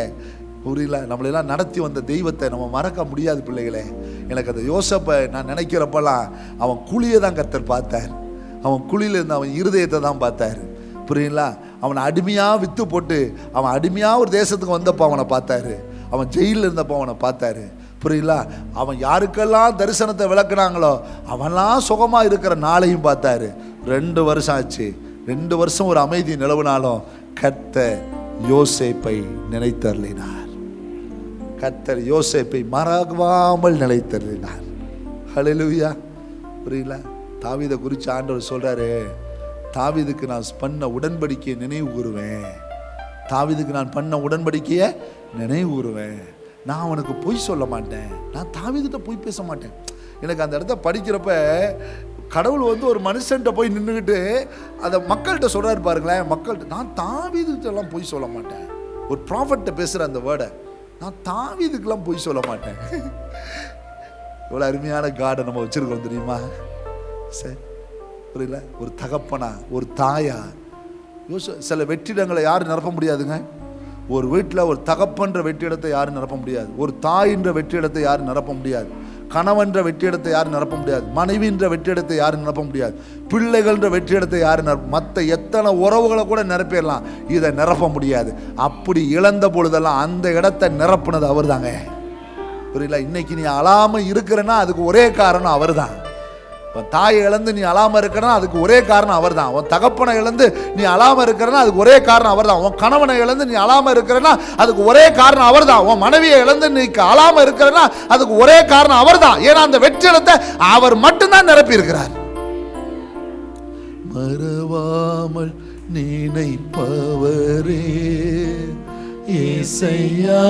புரியல நம்மளெல்லாம் நடத்தி வந்த தெய்வத்தை நம்ம மறக்க முடியாது பிள்ளைகளே. எனக்கு அந்த யோசப்பை நான் நினைக்கிறப்பெல்லாம் அவன் குழியை தான் கர்த்தர் பார்த்தார். அவன் குழியில் இருந்து அவன் இருதயத்தை தான் பார்த்தார். புரியுங்களா? அவனை அடிமையாக விற்று போட்டு அவன் அடிமையாக ஒரு தேசத்துக்கு வந்தப்போ அவனை பார்த்தாரு. அவன் ஜெயிலில் இருந்தப்போ அவனை பார்த்தாரு. புரியுங்களா? அவன் யாருக்கெல்லாம் தரிசனத்தை விளக்குனாங்களோ அவன்லாம் சுகமாக இருக்கிற நாளையும் பார்த்தாரு. 2 வருஷம் ஆச்சு. 2 வருஷம் ஒரு அமைதி நிலவுனாலும் கர்த்தர் யோசேப்பை நினைத்தருளினார். கர்த்தர் யோசேப்பை மறவாமல் நினைத்தருளினார். ஹல்லேலூயா. புரியுங்களா? தாவீதை குறித்து ஆண்டவர் சொல்றாரு, தாவீதுக்கு நான் பண்ண உடன்படிக்கையை நினைவு கூறுவேன். தாவீதுக்கு நான் பண்ண உடன்படிக்கையை நினைவு கூறுவேன். நான் அவனுக்கு பொய் சொல்ல மாட்டேன். நான் தாவீதுகிட்ட பொய் பேச மாட்டேன். எனக்கு அந்த இடத்த படிக்கிறப்ப கடவுள் வந்து ஒரு மனுஷன்கிட்ட போய் நின்றுக்கிட்டு அதை மக்கள்கிட்ட சொல்கிறாரு பாருங்களேன். மக்கள்கிட்ட நான் தாவீதுகிட்ட எல்லாம் பொய் சொல்ல மாட்டேன். ஒரு ப்ராஃபெட்டை பேசுகிற அந்த வேர்டை நான் தாவீதுக்கெல்லாம் பொய் சொல்ல மாட்டேன். இவ்வளோ அருமையான காடை நம்ம வச்சிருக்கோம் தெரியுமா? சரி, புரியல? ஒரு தகப்பனா, ஒரு தாயா, சில வெற்றிடங்களை யாரும் நிரப்ப முடியாதுங்க. ஒரு வீட்டில் ஒரு தகப்பன்ற வெற்றிடத்தை யாரும் நிரப்ப முடியாது. ஒரு தாயின்ற வெற்றிடத்தை யாரும் நிரப்ப முடியாது. கணவன்ற வெற்றிடத்தை யாரும் நிரப்ப முடியாது. மனைவின்ற வெற்றிடத்தை யாரும் நிரப்ப முடியாது. பிள்ளைகள்ன்ற வெற்றிடத்தை யாரும் மற்ற எத்தனை உறவுகளை கூட நிரப்பிடலாம், இதை நிரப்ப முடியாது. அப்படி இழந்த பொழுதெல்லாம் அந்த இடத்தை நிரப்புனது அவர் தாங்க. புரியல? இன்னைக்கு நீ அழாம இருக்கிறன்னா அதுக்கு ஒரே காரணம் அவர் தான். உன் தாயை இழந்து நீ அழாம இருக்கிறனா அதுக்கு ஒரே காரணம் அவர் தான். உன் தகப்பனை இழந்து நீ அழாம இருக்கிறனா அதுக்கு ஒரே காரணம் அவர் தான். உன் கணவனை இழந்து நீ அழாம இருக்கிறனா அதுக்கு ஒரே காரணம் அவர் தான். உன் மனைவியை இழந்து நீ அழாம இருக்கிறனா அதுக்கு ஒரே காரணம் அவர் தான். ஏன்னா அந்த வெற்றிடத்தை அவர் மட்டும்தான் நிரப்பி இருக்கிறார். மறவாமல் நினைப்பவரே இயேசையா,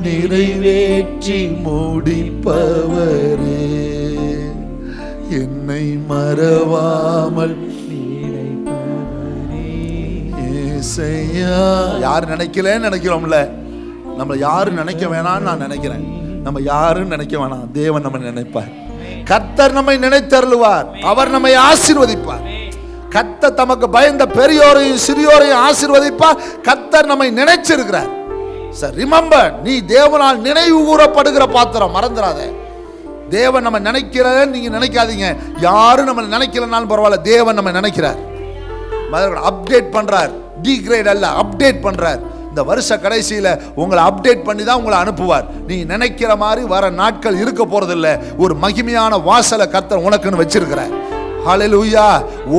நிறைவேற்றி முடிப்பவரே, என்னை மறவாமல் இயேசையா. யார் நினைக்கலன்னு நினைக்கிறோம்ல, நம்ம யாரும் நினைக்க வேணாம்னு நான் நினைக்கிறேன். நம்ம யாரும் நினைக்க வேணாம், தேவன் நம்ம நினைப்பார். கர்த்தர் நம்மை நினைத்தருளுவார், அவர் நம்மை ஆசீர்வதிப்பார். கர்த்தர் தமக்கு பயந்த பெரியோரையும் சிறியோரையும் ஆசீர்வதிப்பார். கர்த்தர் நம்மை நினைச்சிருக்கிறார். சார், ரிமெம்பர், நீ தேவனால் நினைவு கூறப்படுகிற பாத்திரம், மறந்துடாத. தேவன் நம்ம நினைக்கிறேன்னு நீங்க நினைக்காதீங்க. யாரும் நம்ம நினைக்கலனாலும் பரவாயில்ல, தேவன் நம்ம நினைக்கிறார். அப்டேட் பண்றார், டிகிரேட் அல்ல, அப்டேட் பண்றார். இந்த வருஷ கடைசியில உங்களை அப்டேட் பண்ணி தான் உங்களை அனுப்புவார். நீ நினைக்கிற மாதிரி வர நாட்கள் இருக்க போறதில்லை. ஒரு மகிமையான வாசலை கர்த்தர் உனக்குன்னு வச்சிருக்கிறார். ஹல்லேலூயா.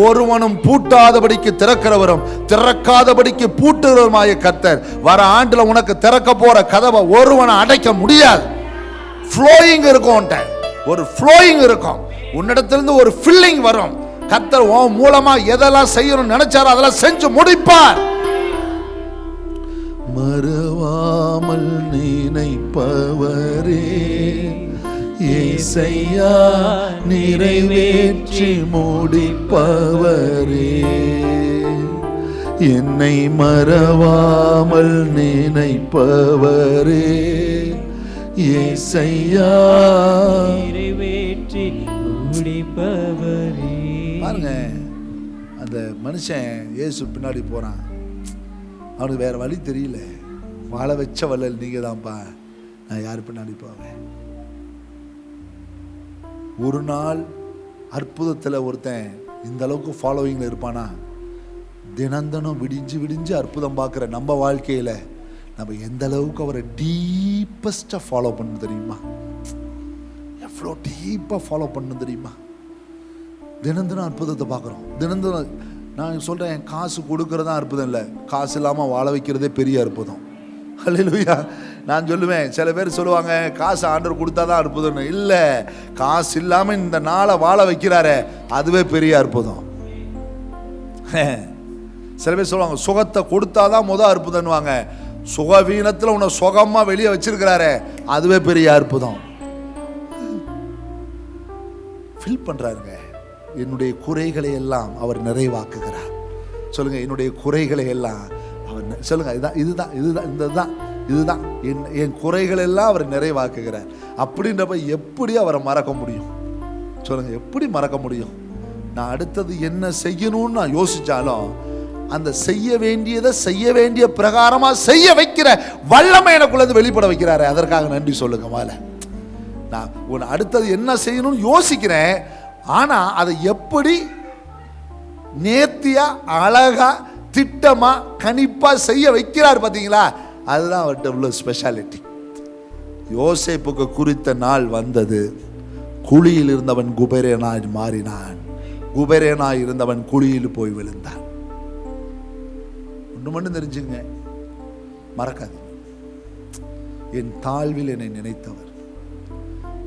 ஒருவனும் பூட்டாதபடிக்கு திறக்கிறவரும் திறக்காதபடிக்கு பூட்டுகிறவருமாய கர்த்தர் வர ஆண்டுல உனக்கு திறக்க போற கதவை ஒருவனை அடைக்க முடியாது. ஃப்ளோயிங் இருக்கும், ஒரு ஃப்ளோயிங் இருக்கும், உன்னிடத்திலிருந்து ஒரு ஃபில்லிங் வரும். கர்த்தர் உன் மூலமா எதெல்லாம் செய்யணும்னு நினைச்சாரோ அதெல்லாம் செஞ்சு முடிப்பார். மறவாமல் நினைப்பவரே இயேசையா, நிறைவேற்றி முடிப்பவரே, என்னை மறவாமல் நினைப்பவரே இயேசையா, நிறைவேற்றி முடிப்பவரே. பாருங்க, அந்த மனுஷன் இயேசு பின்னாடி போறான். அவனுக்கு வேற வழி தெரியல. வாழ வச்ச வள்ளல் நீங்க தான்ப்பா, நான் யார் பின்னாடி போவேன்? ஒரு நாள் அற்புதத்தில் ஒருத்தன் இந்த அளவுக்கு ஃபாலோவிங்கில் இருப்பானா? தினந்தனம் விடிஞ்சு விடிஞ்சு அற்புதம் பார்க்குற நம்ம வாழ்க்கையில் நம்ம எந்த அளவுக்கு அவரை டீப்பஸ்டாக ஃபாலோ பண்ணணும் தெரியுமா? எவ்வளோ டீப்பாக ஃபாலோ பண்ணணும் தெரியுமா? தினந்தனம் அற்புதத்தை பார்க்குறோம். தினந்தனம் நான் சொல்கிறேன், காசு கொடுக்கறதா அற்புதம் இல்லை, காசு இல்லாமல் வாழ வைக்கிறதே பெரிய அற்புதம். ஹல்லேலூயா. நான் சொல்லுவேன், சில பேர் சொல்லுவாங்க காசு ஆண்டவர் கொடுத்தாதான் அற்புதம். இல்லை, காசு இல்லாமல் இந்த நாளை வாழ வைக்கிறாரே அதுவே பெரிய அற்புதம். சில பேர் சொல்லுவாங்க சுகத்தை கொடுத்தாதான் முதல் அற்புதம்னுவாங்க. சுகவீனத்தில் உன்னை சுகமா வெளியே வச்சிருக்கிறாரே அதுவே பெரிய அற்புதம். ஃபில் பண்றாருங்க. என்னுடைய குறைகளை எல்லாம் அவர் நிறைவாக்குகிறார். சொல்லுங்க, என்னுடைய குறைகளை எல்லாம் அவர் சொல்லுங்க. இதுதான் இதுதான் இதுதான் இதுதான் என் குறைகள் எல்லாம் அவர் நிறைவாக்குகிறார். அப்படின்றப்ப எப்படி அவரை மறக்க முடியும்? சொல்லுங்க, எப்படி மறக்க முடியும்? நான் அடுத்தது என்ன செய்யணும்னு நான் யோசிச்சாலும் அந்த செய்ய வேண்டியதை செய்ய வேண்டிய பிரகாரமா செய்ய வைக்கிற வல்லமை எனக்குள்ள வெளிப்பட வைக்கிறாரு. அதற்காக நன்றி சொல்லுங்க. மேல நான் உன் அடுத்தது என்ன செய்யணும்னு யோசிக்கிறேன், ஆனா அதை எப்படி நேர்த்தியா அழகா திட்டமா கணிப்பா செய்ய வைக்கிறார் பாத்தீங்களா? அதுதான் அவர்கிட்ட உள்ள ஸ்பெஷாலிட்டி. யோசேப்புக்கு குறித்த நாள் வந்தது. குழியில் இருந்தவன் குபேரனாய் மாறினான். குபேரனாய் இருந்தவன் குழியில் போய் விழுந்தான். ஒன்று மட்டும் தெரிஞ்சுங்க, மறக்காது. என் தாழ்வில் என்னை நினைத்தவர்.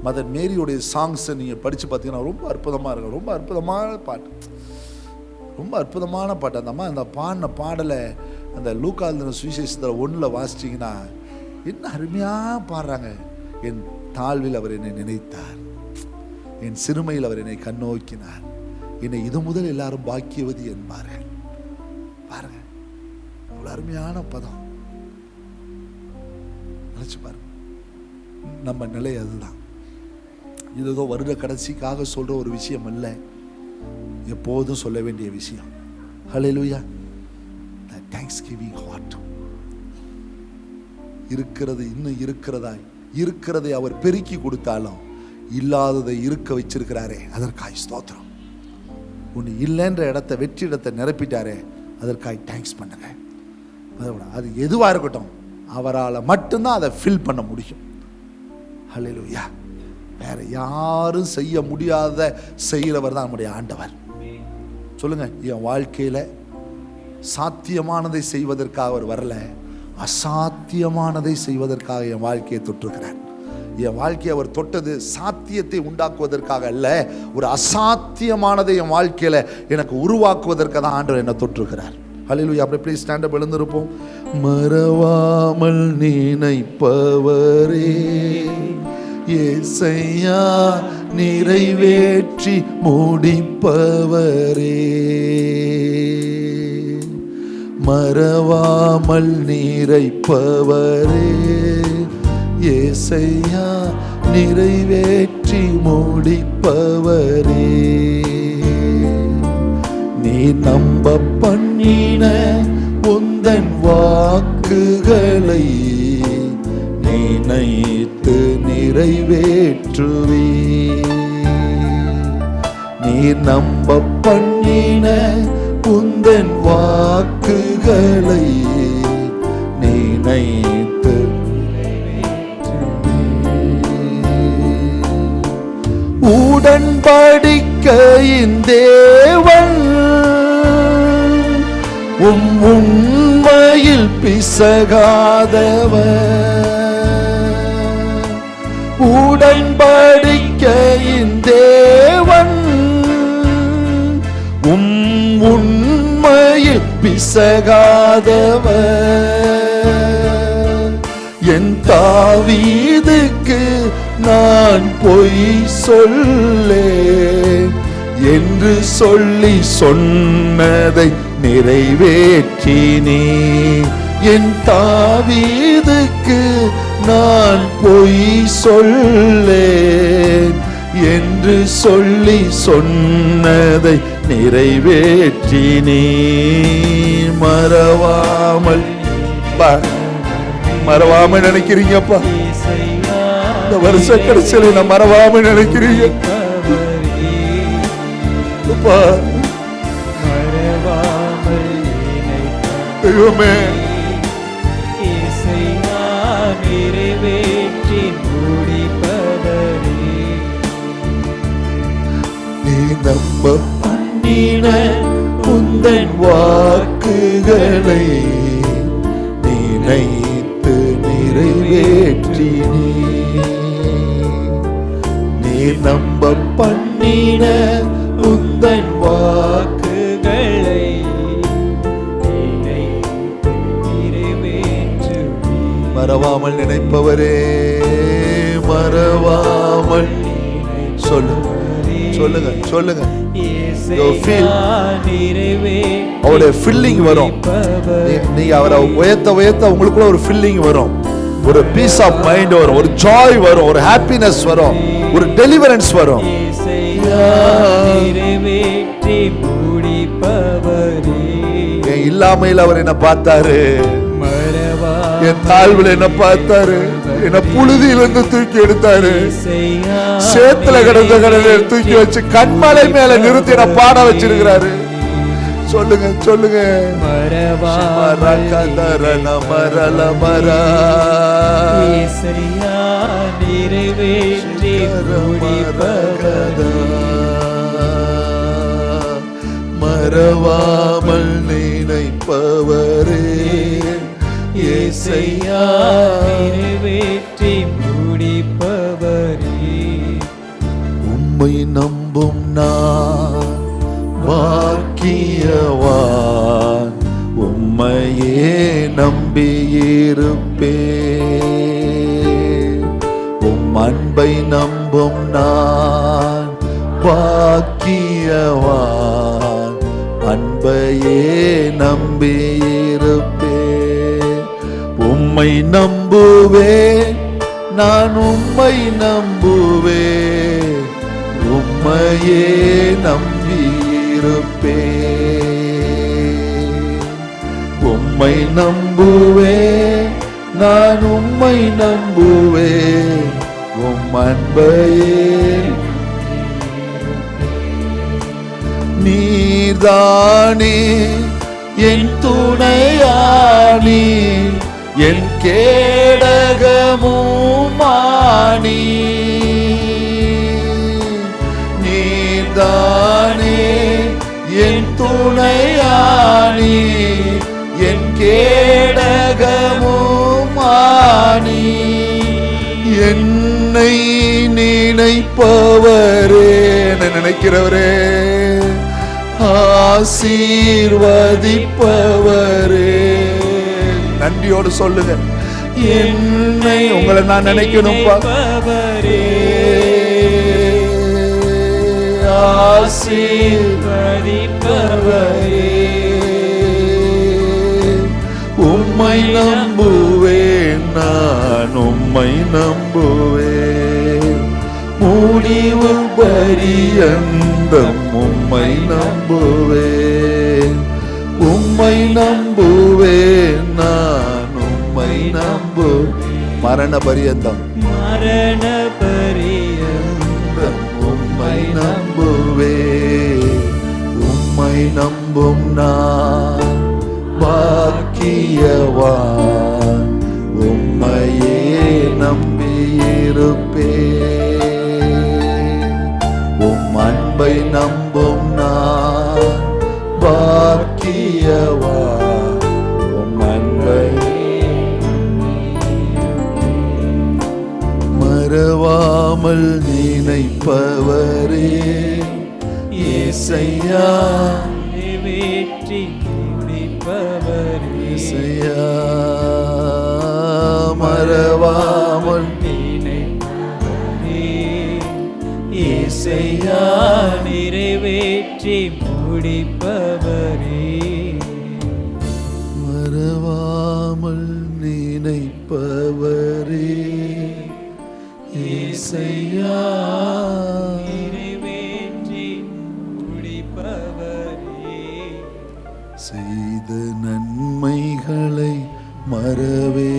மதர் மேரியோடைய சாங்ஸை நீங்கள் படித்து பார்த்தீங்கன்னா ரொம்ப அற்புதமாக இருக்கும். ரொம்ப அற்புதமான பாட்டு, ரொம்ப அற்புதமான பாட்டு. அந்த அம்மா அந்த பாடின பாடலை அந்த லூக்கா எழுதின சுவிசேஷத்தில் 1 வாசிச்சிங்கன்னா என்ன அருமையாக பாடுறாங்க. என் தாழ்வில் அவர் என்னை நினைத்தார், என் சிறுமையில் அவர் என்னை கண்ணோக்கினார், என்னை இது முதல் எல்லாரும் பாக்கியவதி என்பார்கள். பாருங்க, அவ்வளோ அருமையான பதம். நினைச்சு பாருங்க, நம்ம நிலை அதுதான். இது ஏதோ வருட கடைசிக்காக சொல்ற ஒரு விஷயம் அல்ல, எப்போதும் சொல்ல வேண்டிய விஷயம். ஹல்லேலூயா. Thanksgiving heart. இருக்கிறது இன்னும் இருக்கிறதை அவர் பெருக்கி கொடுத்தாலும் இல்லாததை இருக்க வச்சிருக்கிறாரே, அதற்காய் ஸ்தோத்திரம். ஒன்று இல்லைன்ற இடத்தை, வெற்றி இடத்தை நிரப்பிட்டாரே, அதற்காய் தேங்க்ஸ் பண்ணுங்க. அது எதுவாக இருக்கட்டும், அவரால் மட்டும்தான் அதை ஃபில் பண்ண முடியும். ஹல்லேலூயா. வேற யாரும் செய்ய முடியாத செய்கிறவர் தான் நம்முடைய ஆண்டவர். சொல்லுங்க, என் வாழ்க்கையில் சாத்தியமானதை செய்வதற்காக அவர் வரல, அசாத்தியமானதை செய்வதற்காக என் வாழ்க்கையை தொட்டிருக்கிறார். என் வாழ்க்கையை அவர் தொட்டது சாத்தியத்தை உண்டாக்குவதற்காக அல்ல, ஒரு அசாத்தியமானதை என் வாழ்க்கையில எனக்கு உருவாக்குவதற்காக தான் ஆண்டவர் என்னை தொட்டிருக்கிறார். ஹல்லேலூயா. அப்படி ப்ளீஸ் ஸ்டாண்ட் அப், எழுந்திருப்போம். மறவாமல் நினைப்பவரே ஏசையா, நிறைவேற்றி முடிப்பவரே, மறவாமல் நிறைப்பவரே ஏசையா, நிறைவேற்றி முடிப்பவரே, நீ நம்ப பண்ணின உந்தன் வாக்குகளை நினைத்து நிறைவேற்றுவே, நீ நம்ப பண்ணின உந்தன் வாக்குகளை நினைத்து உடன்படிக்கையின் தேவன் உண்மையில் பிசகாதவர், உடன்படிக்கையின் தேவன் உண்மையில் பிசகாதவர், என் தாவீதுக்கு நான் பொய் சொல்லேன் என்று சொல்லி சொன்னதை நிறைவேற்றினே, என் தாவீதுக்கு நான் பொய் சொல்லேன் என்று சொல்லி சொன்னதை நிறைவேற்றினே, மறவாமல் நினைக்கிறீங்கப்பா, இந்த வருஷ கடைசியில நான் மறவாமல் நினைக்கிறீங்க. தெய்வமே, நீ நம்ப பண்ணின உந்தன் வாக்குகளை நினைத்து நிறைவேற்றினே, நீ நம்ப பண்ணின உந்தன் வாக்குகளை மறவாமல் நினைப்பவரே, மறவாமல் சொல்லுங்க சொல்லுங்க. அவருடைய ஃபில்லிங் வரும். நீங்க அவரை உயர்த்த உங்களுக்குள்ள ஒரு ஃபில்லிங் வரும், ஒரு பீஸ் ஆஃப் மைண்ட் வரும், ஒரு ஜாய் வரும், ஒரு ஹாப்பினஸ் வரும், ஒரு டெலிவரன்ஸ் வரும். என் இல்லாமையில் அவர் என்ன பார்த்தாரு, என் தாழ்வுல என்ன பார்த்தாரு, என்ன புழுதியிலிருந்து தூக்கி எடுத்தாரு, சேத்துல கிடந்த கடலை தூக்கி வச்சு கண்மலை மேல நிறுத்தி என்ன பாட வச்சிருக்கிறாரு. சொல்லுங்க சொல்லுங்க. மறவாமல் நினைப்பவரே ஏசையா, நிறைவேற்றி முடிப்பவரே, உம்மை நம்பும் நான் பாக்கியவான், உம்மையே நம்பியிருப்பேன், உம் அன்பை நம்பும் நான் பாக்கியவான், அன்பையே நம்பியிருப்பேன், உம்மை நம்புவேன், நான் உம்மை நம்புவேன், உம்மையே நம்பியிருப்பேன். உம்மை நம்புவேன், நான் உம்மை நம்புவேன், உம் அன்பையே. நீர்தானே என் துணையானி, என் கேடகமுமானி. நீர்தானே என் துணையானி, என் கேடகமுமானி. என்னை நினைப்பவரே, என்னை நினைக்கிறவரே, ஆசீர்வதிப்பவரே. நன்றியோடு சொல்லுங்க, என்னை உங்களை நான் நினைக்கணும். ஆசீர்வதிப்பவரே, உம்மை நம்புவேன், நான் உம்மை நம்புவேன், முடிவு பரியந்தம் உம்மை நம்புவேன், உம்மை நம்புவேன், நான் உம்மை நம்புவேன். மரண பரியந்தம், மரண பரியந்தம் உம்மை நம்புவேன், உம்மை நம்பும் நான் பாக்கியவான், உம்மையே நம்பியிருப்பேன். உம் அன்பை நம்பும் நான் பாக்கியவான், உம் அன்பை மறவாமல் நினைப்பவரே இயேசையா, நிறைவேற்றி முடிப்பவரே. இயேசையா, மறவாமல் நினைப்பவரே, இயேசையா, நிறைவேற்றி முடிப்பவரே. மறவாமல் நினைப்பவரே இயேசையா, நிறைவேற்றி முடிப்பவரே. செய்த நன்மைகளை மறவே,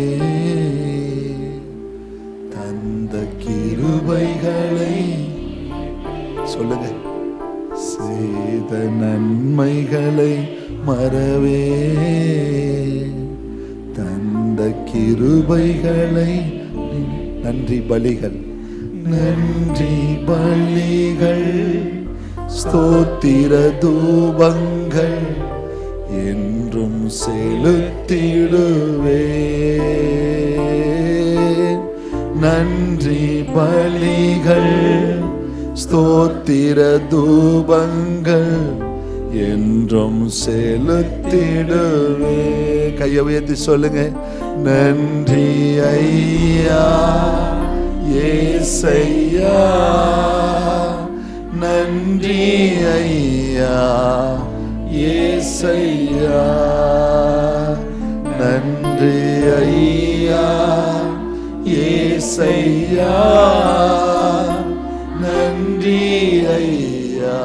தந்த கிருபைகளை சொல்லுங்க. செய்த நன்மைகளை மறவே, தந்த கிருபைகளை. நன்றி பலிகள், நன்றி பலிகள், ஸ்தோத்திர தூபங்கள் என்றும் செலுத்திடுவேன். நன்றி பலிகள், ஸ்தோத்திர தூபங்கள் என்றும் செலுத்திடுவே. கையை உயர்த்தி சொல்லுங்க, நன்றி ஐயா ஏசையா, நன்றி ஐயா ஏசையா, நன்றி ஐயா ஏசையா, நன்றி ஐயா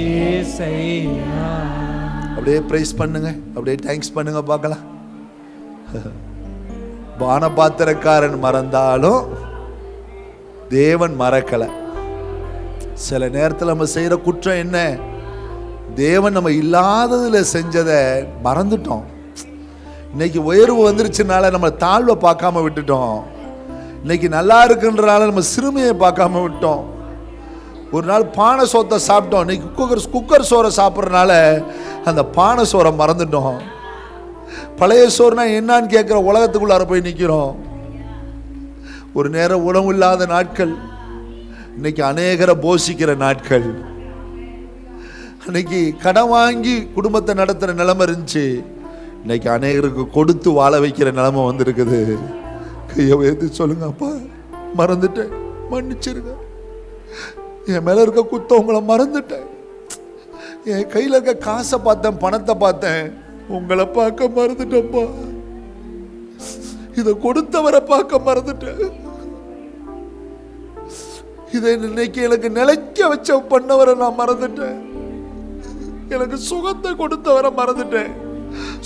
ஏசையா. அப்படியே பிரைஸ் பண்ணுங்க, அப்படியே தேங்க்ஸ் பண்ணுங்க பார்க்கலாம். பானபாத்திரக்காரன் மறந்தாலும் தேவன் மறக்கல. சில நேரத்தில் நம்ம செய்யற குற்றம் என்ன, தேவன் நம்ம இல்லாததுல செஞ்சதை மறந்துட்டோம். இன்னைக்கு உயர்வு வந்துருச்சுனால நம்ம தாழ்வை பார்க்காம விட்டுட்டோம். இன்னைக்கு நல்லா இருக்குன்றனால நம்ம சிறுமையை பார்க்காம விட்டோம். ஒரு நாள் பானை சோத்தை சாப்பிட்டோம், இன்னைக்கு குக்கர் சோறை சாப்பிட்றதுனால அந்த பானை சோறை மறந்துட்டோம். பழைய சோறுனா என்னான்னு கேட்குற உலகத்துக்குள்ளார போய் நிற்கிறோம். ஒரு நேரம் உணவு இல்லாத நாட்கள், இன்னைக்கு அநேகரை போஷிக்கிற நாட்கள். அன்னைக்கு கடன் வாங்கி குடும்பத்தை நடத்துகிற நிலைமை இருந்துச்சு, இன்னைக்கு அநேகருக்கு கொடுத்து வாழ வைக்கிற நிலைமை வந்திருக்குது. கையை உயர்த்தி சொல்லுங்க, அப்பா மறந்துட்டேன், மன்னிச்சிருங்க. என் மேல இருக்க குத்தம் உங்களை மறந்துட்டேன். என் கையில் இருக்க காசை பார்த்தேன், பணத்தை பார்த்தேன், உங்களை பார்க்க மறந்துட்டப்பா. இதை கொடுத்தவரை பார்க்க மறந்துட்டேன். இதை இன்னைக்கு எனக்கு நிலைக்க வச்ச பண்ணவரை நான் மறந்துட்டேன். எனக்கு சுகத்தை கொடுத்தவரை மறந்துட்டேன்.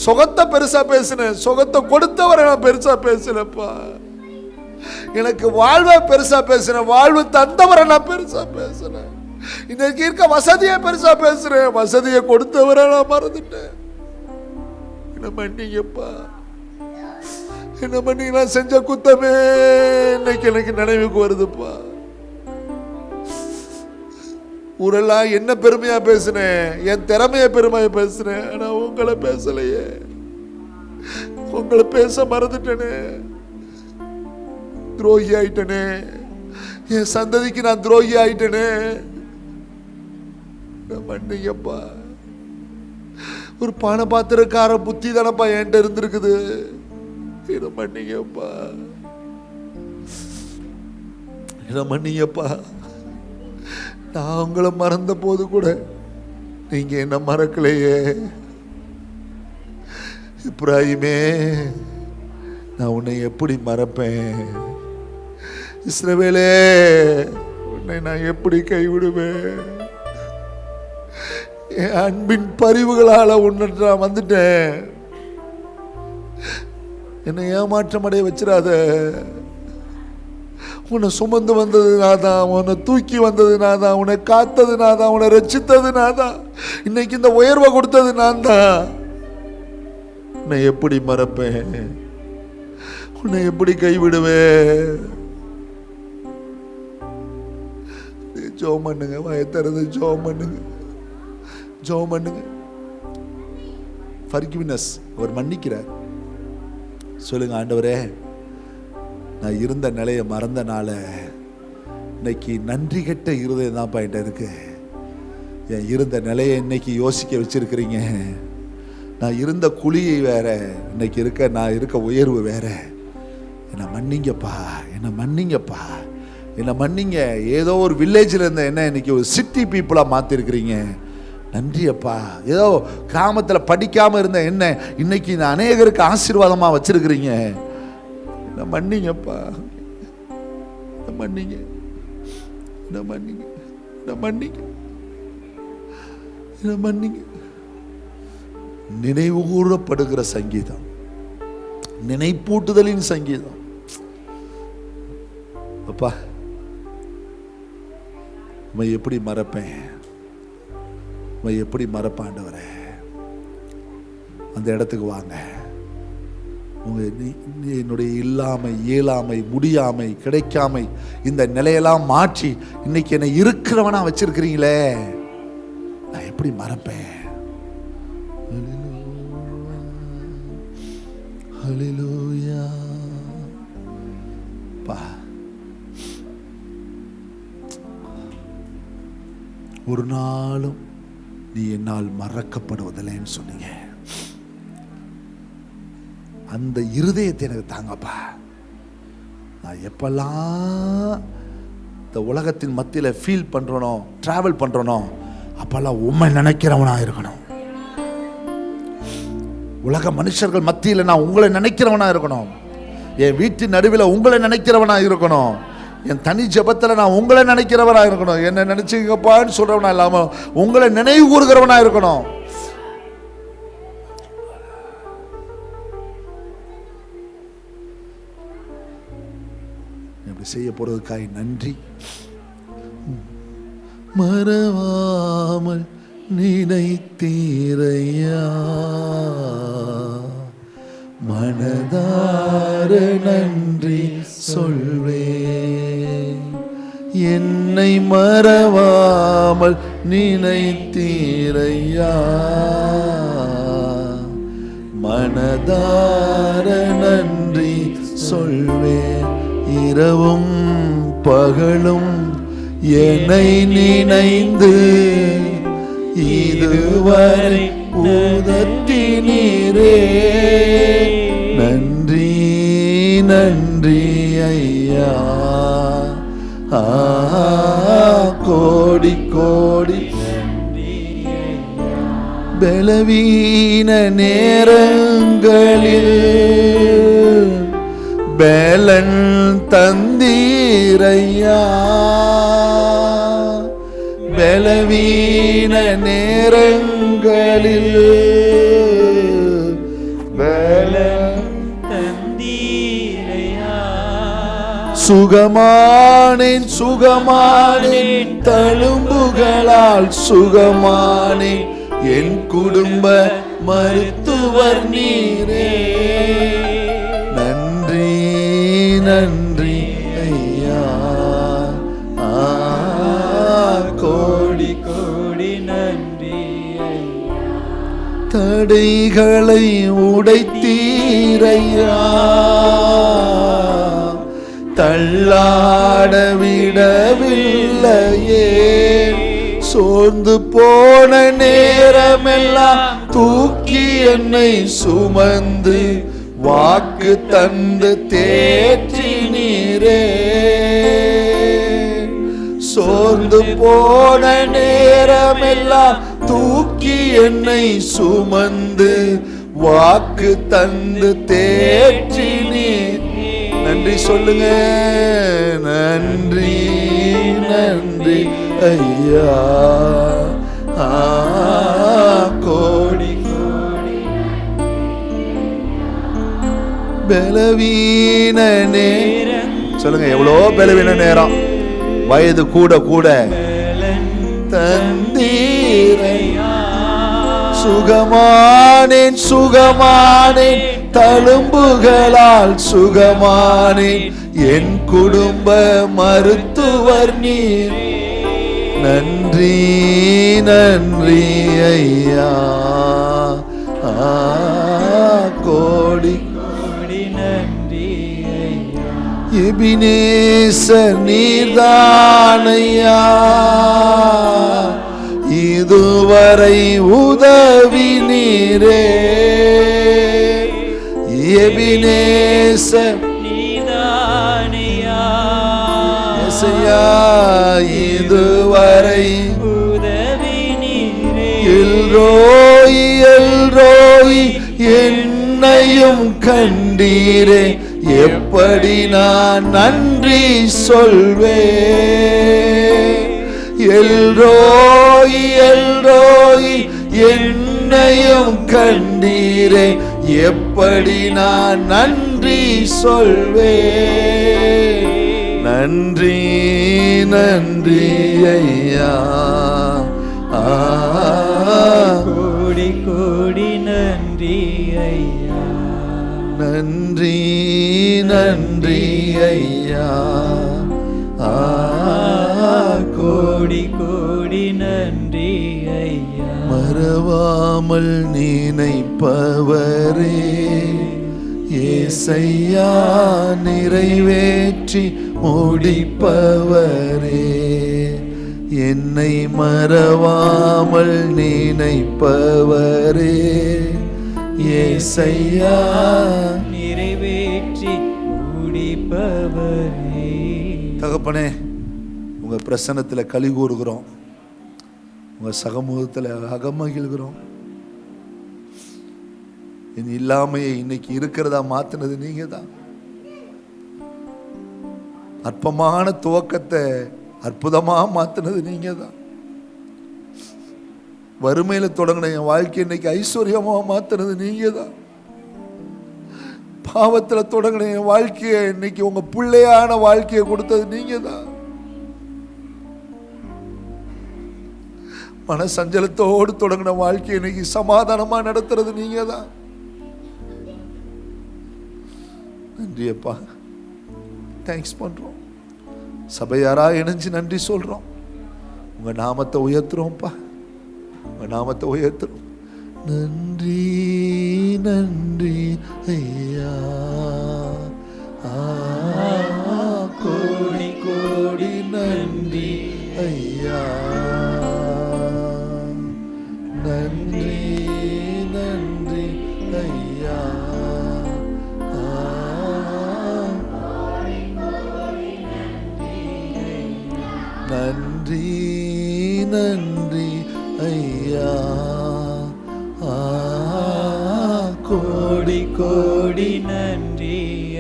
சுகத்தை பெருசா பேசினேன், சுகத்தை கொடுத்தவரை நான் பெருசா பேசினப்பா. எனக்கு வாழ்வை பெருசா பேசினேன், வாழ்வு தந்தவரை நான் பெருசா பேசினேன். இன்னைக்கு இருக்க வசதியை பெருசா பேசுறேன், வசதியை கொடுத்தவரை நான் மறந்துட்டேன். என்ன மன்னிங்கப்பா, என்ன பண்ணி நான் செஞ்ச குத்தமே இன்னைக்கு எனக்கு நினைவுக்கு வருதுப்பா. ஊரெல்லாம் என்ன பெருமையா பேசினேன், என் திறமைய பெருமையா பேசினேன். ஆனா உங்களை பேசலையே, உங்களை பேச மறந்துட்டேனே, துரோகி ஆயிட்டனே, என் சந்ததிக்கு நான் துரோகி ஆயிட்டனே. மன்னிங்கப்பா. ஒரு பானை பாத்திரக்கார புத்தி தானப்பா என்கிட்ட இருந்திருக்குது. என்ன மன்னிங்கப்பா, என்ன மன்னிங்கப்பா. நான் உங்களை மறந்த போது கூட நீங்க என்ன மறக்கலையே. இப்ராஹிமே, நான் உன்னை எப்படி மறப்பேன்? இஸ்ரவேலே, உன்னை நான் எப்படி கைவிடுவேன்? என் அன்பின் பரிவுகளால உன்னை நான் வந்துட்டேன். என்னை ஏமாற்றம் அடைய வச்சிடாத. உன்னை சுமந்து வந்தது நான் தான், உன்னை தூக்கி வந்தது நான் தான், உன்னை காத்தது நான் தான், உன்னை ரட்சித்தது நான் தான், இன்னைக்கு இந்த உயர்வை கொடுத்தது நான் தான். உன்னை எப்படி மறப்பேன்? உன்னை எப்படி கைவிடுவேன்? ஜெபம் பண்ணுங்க, வாயத்திறந்து ஜெபம் பண்ணுங்க, ஜெபம் பண்ணுங்க. ஃபர்கிவ்னஸ், அவர் மன்னிக்கிறார். சொல்லுங்க, ஆண்டவரே, நான் இருந்த நிலையை மறந்தனால இன்னைக்கு நன்றி கெட்ட இருதயம் தான் பாயிண்ட் இருக்கு. என் இருந்த நிலையை இன்னைக்கு யோசிக்க வச்சிருக்கிறீங்க. நான் இருந்த குழியை வேற, இன்னைக்கு இருக்க நான் இருக்க உயர்வு வேற. என்னை மன்னிங்கப்பா, என்னை மன்னிங்கப்பா, என்னை மன்னிங்க. ஏதோ ஒரு வில்லேஜில் இருந்த என்ன இன்னைக்கு ஒரு சிட்டி பீப்புளாக மாற்றிருக்கிறீங்க. நன்றி அப்பா. ஏதோ கிராமத்தில் படிக்காமல் இருந்த என்ன இன்னைக்கு நான் அநேகருக்கு ஆசீர்வாதமாக வச்சிருக்கிறீங்க. என்ன மன்னிங்கப்பா, என்ன மன்னிங்க, என்ன மன்னிங்க, என்ன மன்னிங்க, என்ன மன்னிங்க. நினைவு கூறப்படுகிற சங்கீதம், நினைப்பூட்டுதலின் சங்கீதம். அப்பா, உம்மை எப்படி மறப்பேன்? உம்மை எப்படி மறப்பாண்டவரே? அந்த இடத்துக்கு வாங்க. உங்க என்னுடைய இல்லாமை, இயலாமை, முடியாமை, கிடைக்காமை, இந்த நிலையெல்லாம் மாற்றி இன்னைக்கு என்னை இருக்கிறவனா வச்சிருக்கிறீங்களே, நான் எப்படி மறப்பேன்? ஹல்லேலூயா. பா, ஒரு நாளும் நீ என்னால் மறக்கப்படுவதில்லைன்னு சொன்னீங்க. அந்த இருதயத்தை எனக்கு தாங்கப்பா. நான் எப்பெல்லாம் இந்த உலகத்தின் மத்தியில் ஃபீல் பண்றனோ, டிராவல் பண்றனோ, அப்பெல்லாம் உண்மை நினைக்கிறவனா இருக்கணும். உலக மனுஷர்கள் மத்தியில் நான் உங்களை நினைக்கிறவனா இருக்கணும். என் வீட்டின் நடுவில் உங்களை நினைக்கிறவனா இருக்கணும். என் தனி ஜபத்தில் நான் உங்களை நினைக்கிறவனா இருக்கணும். என்ன நினைச்சுங்கப்பான்னு சொல்றவனா இல்லாம உங்களை நினைவு கூறுகிறவனா இருக்கணும். இப்படி செய்ய போறதுக்காய் நன்றி. மறவாமல் நினைத்தீரையா, மனதார நன்றி சொல்வே. என்னை மறவாமல் நினைத்தீரையா, மனதார நன்றி சொல்வே. இரவும் பகலும் என்னை நினைந்து இதுவரை உதத்தினீரே. நன்றி நன்றி ஐயா. கோடி கோடி பலவீன நேரங்களில் பேலன் தந்தீரையா, பலவீன நேரங்களில் பேலன் தந்தீரையா. சுகமானேன் சுகமானேன் தழும்புகளால் சுகமானேன், என் குடும்ப மருத்துவர் நீரே. நன்றி நன்றி ஐயா, கோடி கோடி நன்றி. தடைகளை உடைத்தீரையா, தள்ளாட விடவில்லையே. சோர்ந்து போன நேரமெல்லாம் தூக்கி என்னை சுமந்து வாக்கு தந்து தேற்றினீரே. சோர்ந்து போன நேரமெல்லாம் தூக்கி என்னை சுமந்து வாக்கு தந்து தேற்றினீர். நன்றி சொல்லுங்க. நன்றி நன்றி ஐயா, கோடி கோடி. பலவீன நேரம் சொல்லுங்க, எவ்வளோ பலவீன நேரம், வயது கூட கூட தந்தீரையா. சுகமானேன் சுகமானேன் தழும்புகளால் சுகமானேன், என் குடும்ப மருத்துவர் நீர். நன்றி நன்றி ஐயா, கோடி கோடி நன்றி ஐயா. எபினேசர் நீர்தானையா, இதுவரை உதவி நீரே. எபினேசர் நீதானையா, எசையா, இதுவரை உதவி நீரே. எல்ரோய் எல்ரோய் என்னையும் கண்டீரே, எப்படி நான் நன்றி சொல்வேன். எல்ரோய் எல்ரோய் என்னையும் கண்டீரே, எப்படி நான் நன்றி சொல்வேன். நன்றி நன்றி ஐயா, கோடி கோடி நன்றி ஐயா. நன்றி நன்றி ஐயா, கோடி கோடி நன்றி ஐயா. மறவாமல் நினைப்பவரே ஏசையா, நிறைவேற்றி முடிப்பவரே. என்னை மறவாமல் நினைப்பவரே ஏசையா, நிறைவேற்றி முடிப்பவரே. தகப்பனே, உங்க பிரசன்னத்தில் களி கூறுகிறோம், உங்க சகமுகத்தில் அகமகிழ்கிறோம். என் இல்லாமையை இன்னைக்கு இருக்கிறதா மாத்தினது நீங்க தான். அற்பமான துவக்கத்தை அற்புதமா மாத்தினது நீங்க தான். வறுமையில தொடங்கின என் வாழ்க்கை இன்னைக்கு ஐஸ்வர்யமா மாத்தினது நீங்க தான். பாவத்துல தொடங்கின என் வாழ்க்கையை இன்னைக்கு உங்க பிள்ளையான வாழ்க்கையை கொடுத்தது நீங்க தான். மன சஞ்சலத்தோடு தொடங்கின வாழ்க்கையை இன்னைக்கு சமாதானமா நடத்துறது நீங்க தான். நன்றி அப்பா, தேங்க்ஸ் பண்றோம். சபையாரா இணைஞ்சு நன்றி சொல்றோம். உங்க நாமத்தை உயர்த்துறோம்ப்பா, உங்க நாமத்தை உயர்த்துறோம். நன்றி நன்றி ஐயா, கோடி கோடி நன்றி ஐயா. நன்றி நன்றி ஐயா, நன்றி நன்றி ஐயா, கோடி கோடி நன்றி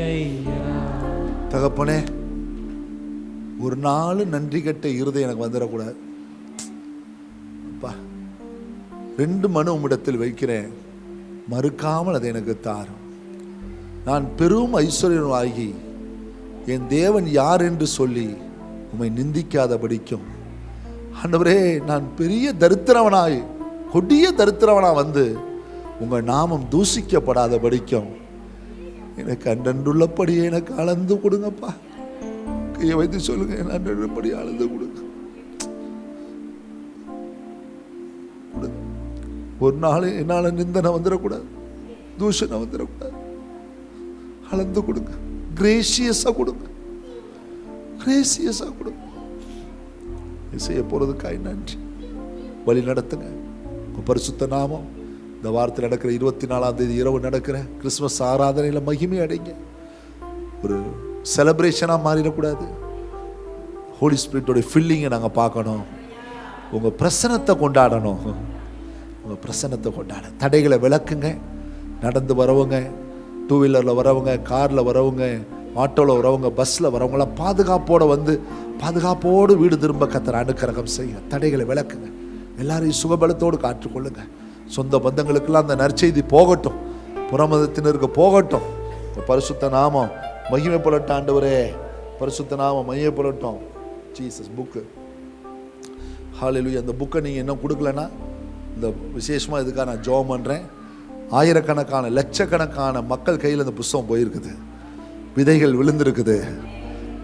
ஐயா. தகப்பனே, ஒரு நாள் நன்றி கட்ட இருதயம் எனக்கு வந்துடக்கூடாது அப்பா. 2 மனு உம்மிடத்தில் வைக்கிறேன், மறுக்காமல் அதை எனக்கு தாரும். நான் பெரும் ஐஸ்வர்யனாகி என் தேவன் யார் என்று சொல்லி உம்மை நிந்திக்காதபடிக்கும், ஆண்டவரே நான் பெரிய தரித்திரவனாய் கொடிய தரித்திரவனா வந்து உங்கள் நாமம் தூசிக்கப்படாதபடிக்கும் எனக்கு அன்றன்றுள்ளபடியே எனக்கு அளந்து கொடுங்கப்பா. கையை வைத்து சொல்லுங்க, என் அன்றன்றுள்ளபடி அளந்து கொடுங்க. ஒரு நாள் என்னால் நிந்தனை வந்துடக்கூடாது, தூஷணம் வந்துடக்கூடாது. அளந்து கொடுங்க, கிரேசியஸா கொடுங்க, கிரேசியஸா கொடுங்க. செய்ய போறதுக்காய் நன்றி. வழி நடத்துங்க உங்க பரிசுத்த நாமம். இந்த வாரத்தில் நடக்கிற 24ஆம் தேதி இரவு நடக்கிற கிறிஸ்துமஸ் ஆராதனையில் மகிமை அடைங்க. ஒரு செலிப்ரேஷனாக மாறிடக்கூடாது. ஹோலி ஸ்பிரிட்டோட ஃபில்லிங்கை நாங்கள் பார்க்கணும். உங்கள் பிரசனத்தை கொண்டாடணும். உங்கள் பிரசனத்தை கொண்டாட தடைகளை விளக்குங்க. நடந்து வரவங்க, 2 வீலரில் வரவங்க, காரில் வரவங்க, ஆட்டோவில் வரவங்க, பஸ்ஸில் வரவங்களாம் பாதுகாப்போடு வந்து பாதுகாப்போடு வீடு திரும்ப கர்த்தர் அனுக்கிரகம் செய்யுங்க. தடைகளை விளக்குங்க. எல்லாரையும் சுகபலத்தோடு காற்றுக்கொள்ளுங்க. சொந்த பந்தங்களுக்கெல்லாம் அந்த நற்செய்தி போகட்டும், புறமதத்தினருக்கு போகட்டும். பரிசுத்த நாமம் மகிமைப்படட்டும் ஆண்டவரே, பரிசுத்த நாமம் மகிமைப்படட்டும். ஜீசஸ் புக்கு, ஹல்லேலூயா. அந்த புக்கை நீங்கள் இன்னும் கொடுக்கலன்னா, இந்த விசேஷமாக இதுக்காக நான் ஜெபம் பண்ணுறேன். ஆயிரக்கணக்கான லட்சக்கணக்கான மக்கள் கையில் இந்த புஸ்தகம் போயிருக்குது. விதைகள் விழுந்திருக்குது.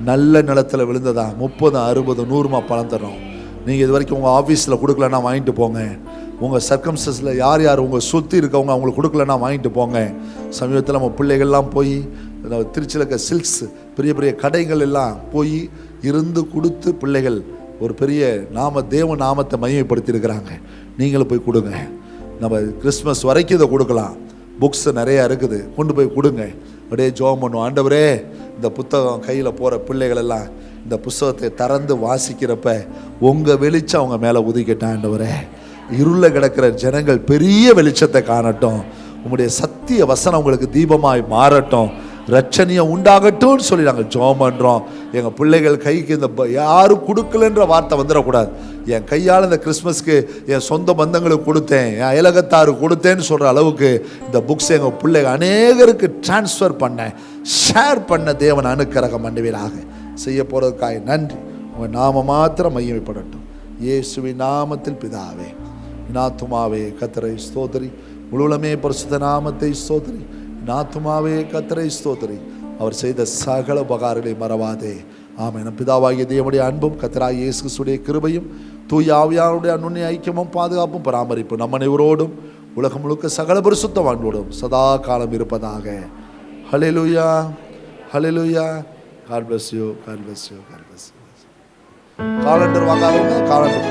நல்ல நிலத்தில் விழுந்ததா 30, 60, 100 பலன் தரும். நீங்கள் இது வரைக்கும் உங்கள் ஆஃபீஸில் கொடுக்கலன்னா வாங்கிட்டு போங்க. உங்கள் சர்க்கம்ஸ்டன்ஸில் யார் யார் உங்கள் சுற்றி இருக்கவங்க அவங்களுக்கு கொடுக்கலன்னா வாங்கிட்டு போங்க. சமீபத்தில் நம்ம பிள்ளைகள்லாம் போய் திருச்சியில் இருக்க சில்க்ஸ் பெரிய பெரிய கடைகள் எல்லாம் போய் இருந்து கொடுத்து பிள்ளைகள் ஒரு பெரிய தேவ நாமத்தை மையப்படுத்தியிருக்கிறாங்க. நீங்களும் போய் கொடுங்க. நம்ம கிறிஸ்மஸ் வரைக்கும் இதை கொடுக்கலாம். புக்ஸ் நிறையா இருக்குது, கொண்டு போய் கொடுங்க. அப்படியே ஜெபம் பண்ணுவோம். ஆண்டவரே, இந்த புத்தகம் கையில் போகிற பிள்ளைகள் எல்லாம் இந்த புத்தகத்தை திறந்து வாசிக்கிறப்ப உங்கள் வெளிச்சம் அவங்க மேலே உதிக்கட்டும். ஆண்டவரே, இருள கிடக்கிற ஜனங்கள் பெரிய வெளிச்சத்தை காணட்டும். உங்களுடைய சத்திய வசனம் உங்களுக்கு தீபமாய் மாறட்டும். ரட்சணியம் உண்டாகட்டும்னு சொல்லி நாங்கள் ஜெபம் பண்ணுறோம். எங்கள் பிள்ளைகள் கைக்கு இந்த யாரும் கொடுக்கலன்ற வார்த்தை வந்துடக்கூடாது. என் கையால் இந்த கிறிஸ்மஸ்க்கு என் சொந்த பந்தங்களுக்கு கொடுத்தேன், என் அயலகத்தாருக்கு கொடுத்தேன்னு சொல்கிற அளவுக்கு இந்த புக்ஸ் எங்கள் பிள்ளைகள் அநேகருக்கு டிரான்ஸ்ஃபர் பண்ண, ஷேர் பண்ண தேவன் அனுக்கிரகம் பண்ணுவீராக. செய்ய போகிறதுக்காக நன்றி. உங்கள் நாம மாத்திரம் மையமைப்படட்டும். இயேசுவின் நாமத்தில் பிதாவே. நாத்துமாவே கர்த்தரை ஸ்தோத்திரி, முழுவலுமே பரிசுத்த நாமத்தை ஸ்தோத்திரி. நாத்துமாவே கர்த்தரை ஸ்தோத்திரி, அவர் செய்த சகல உபகாரங்களை மறவாதே. ஆமென். பிதாவாகிய தேவனுடைய அன்பும் கர்த்தராகிய இயேசு கிறிஸ்துவின் கிருபையும் தூய ஆவியானவருடைய அன்னுண்ணிய ஐக்கியமும் பாதுகாப்பும் பராமரிப்பும் நம்ம அனைவரோடும் உலகம் முழுக்க சகல பரிசுத்தவான்களோடும் சதா காலம் இருப்பதாக. Hallelujah, hallelujah. God bless you, God bless you, God bless you. Calendar வாங்காதவங்க காலண்டர்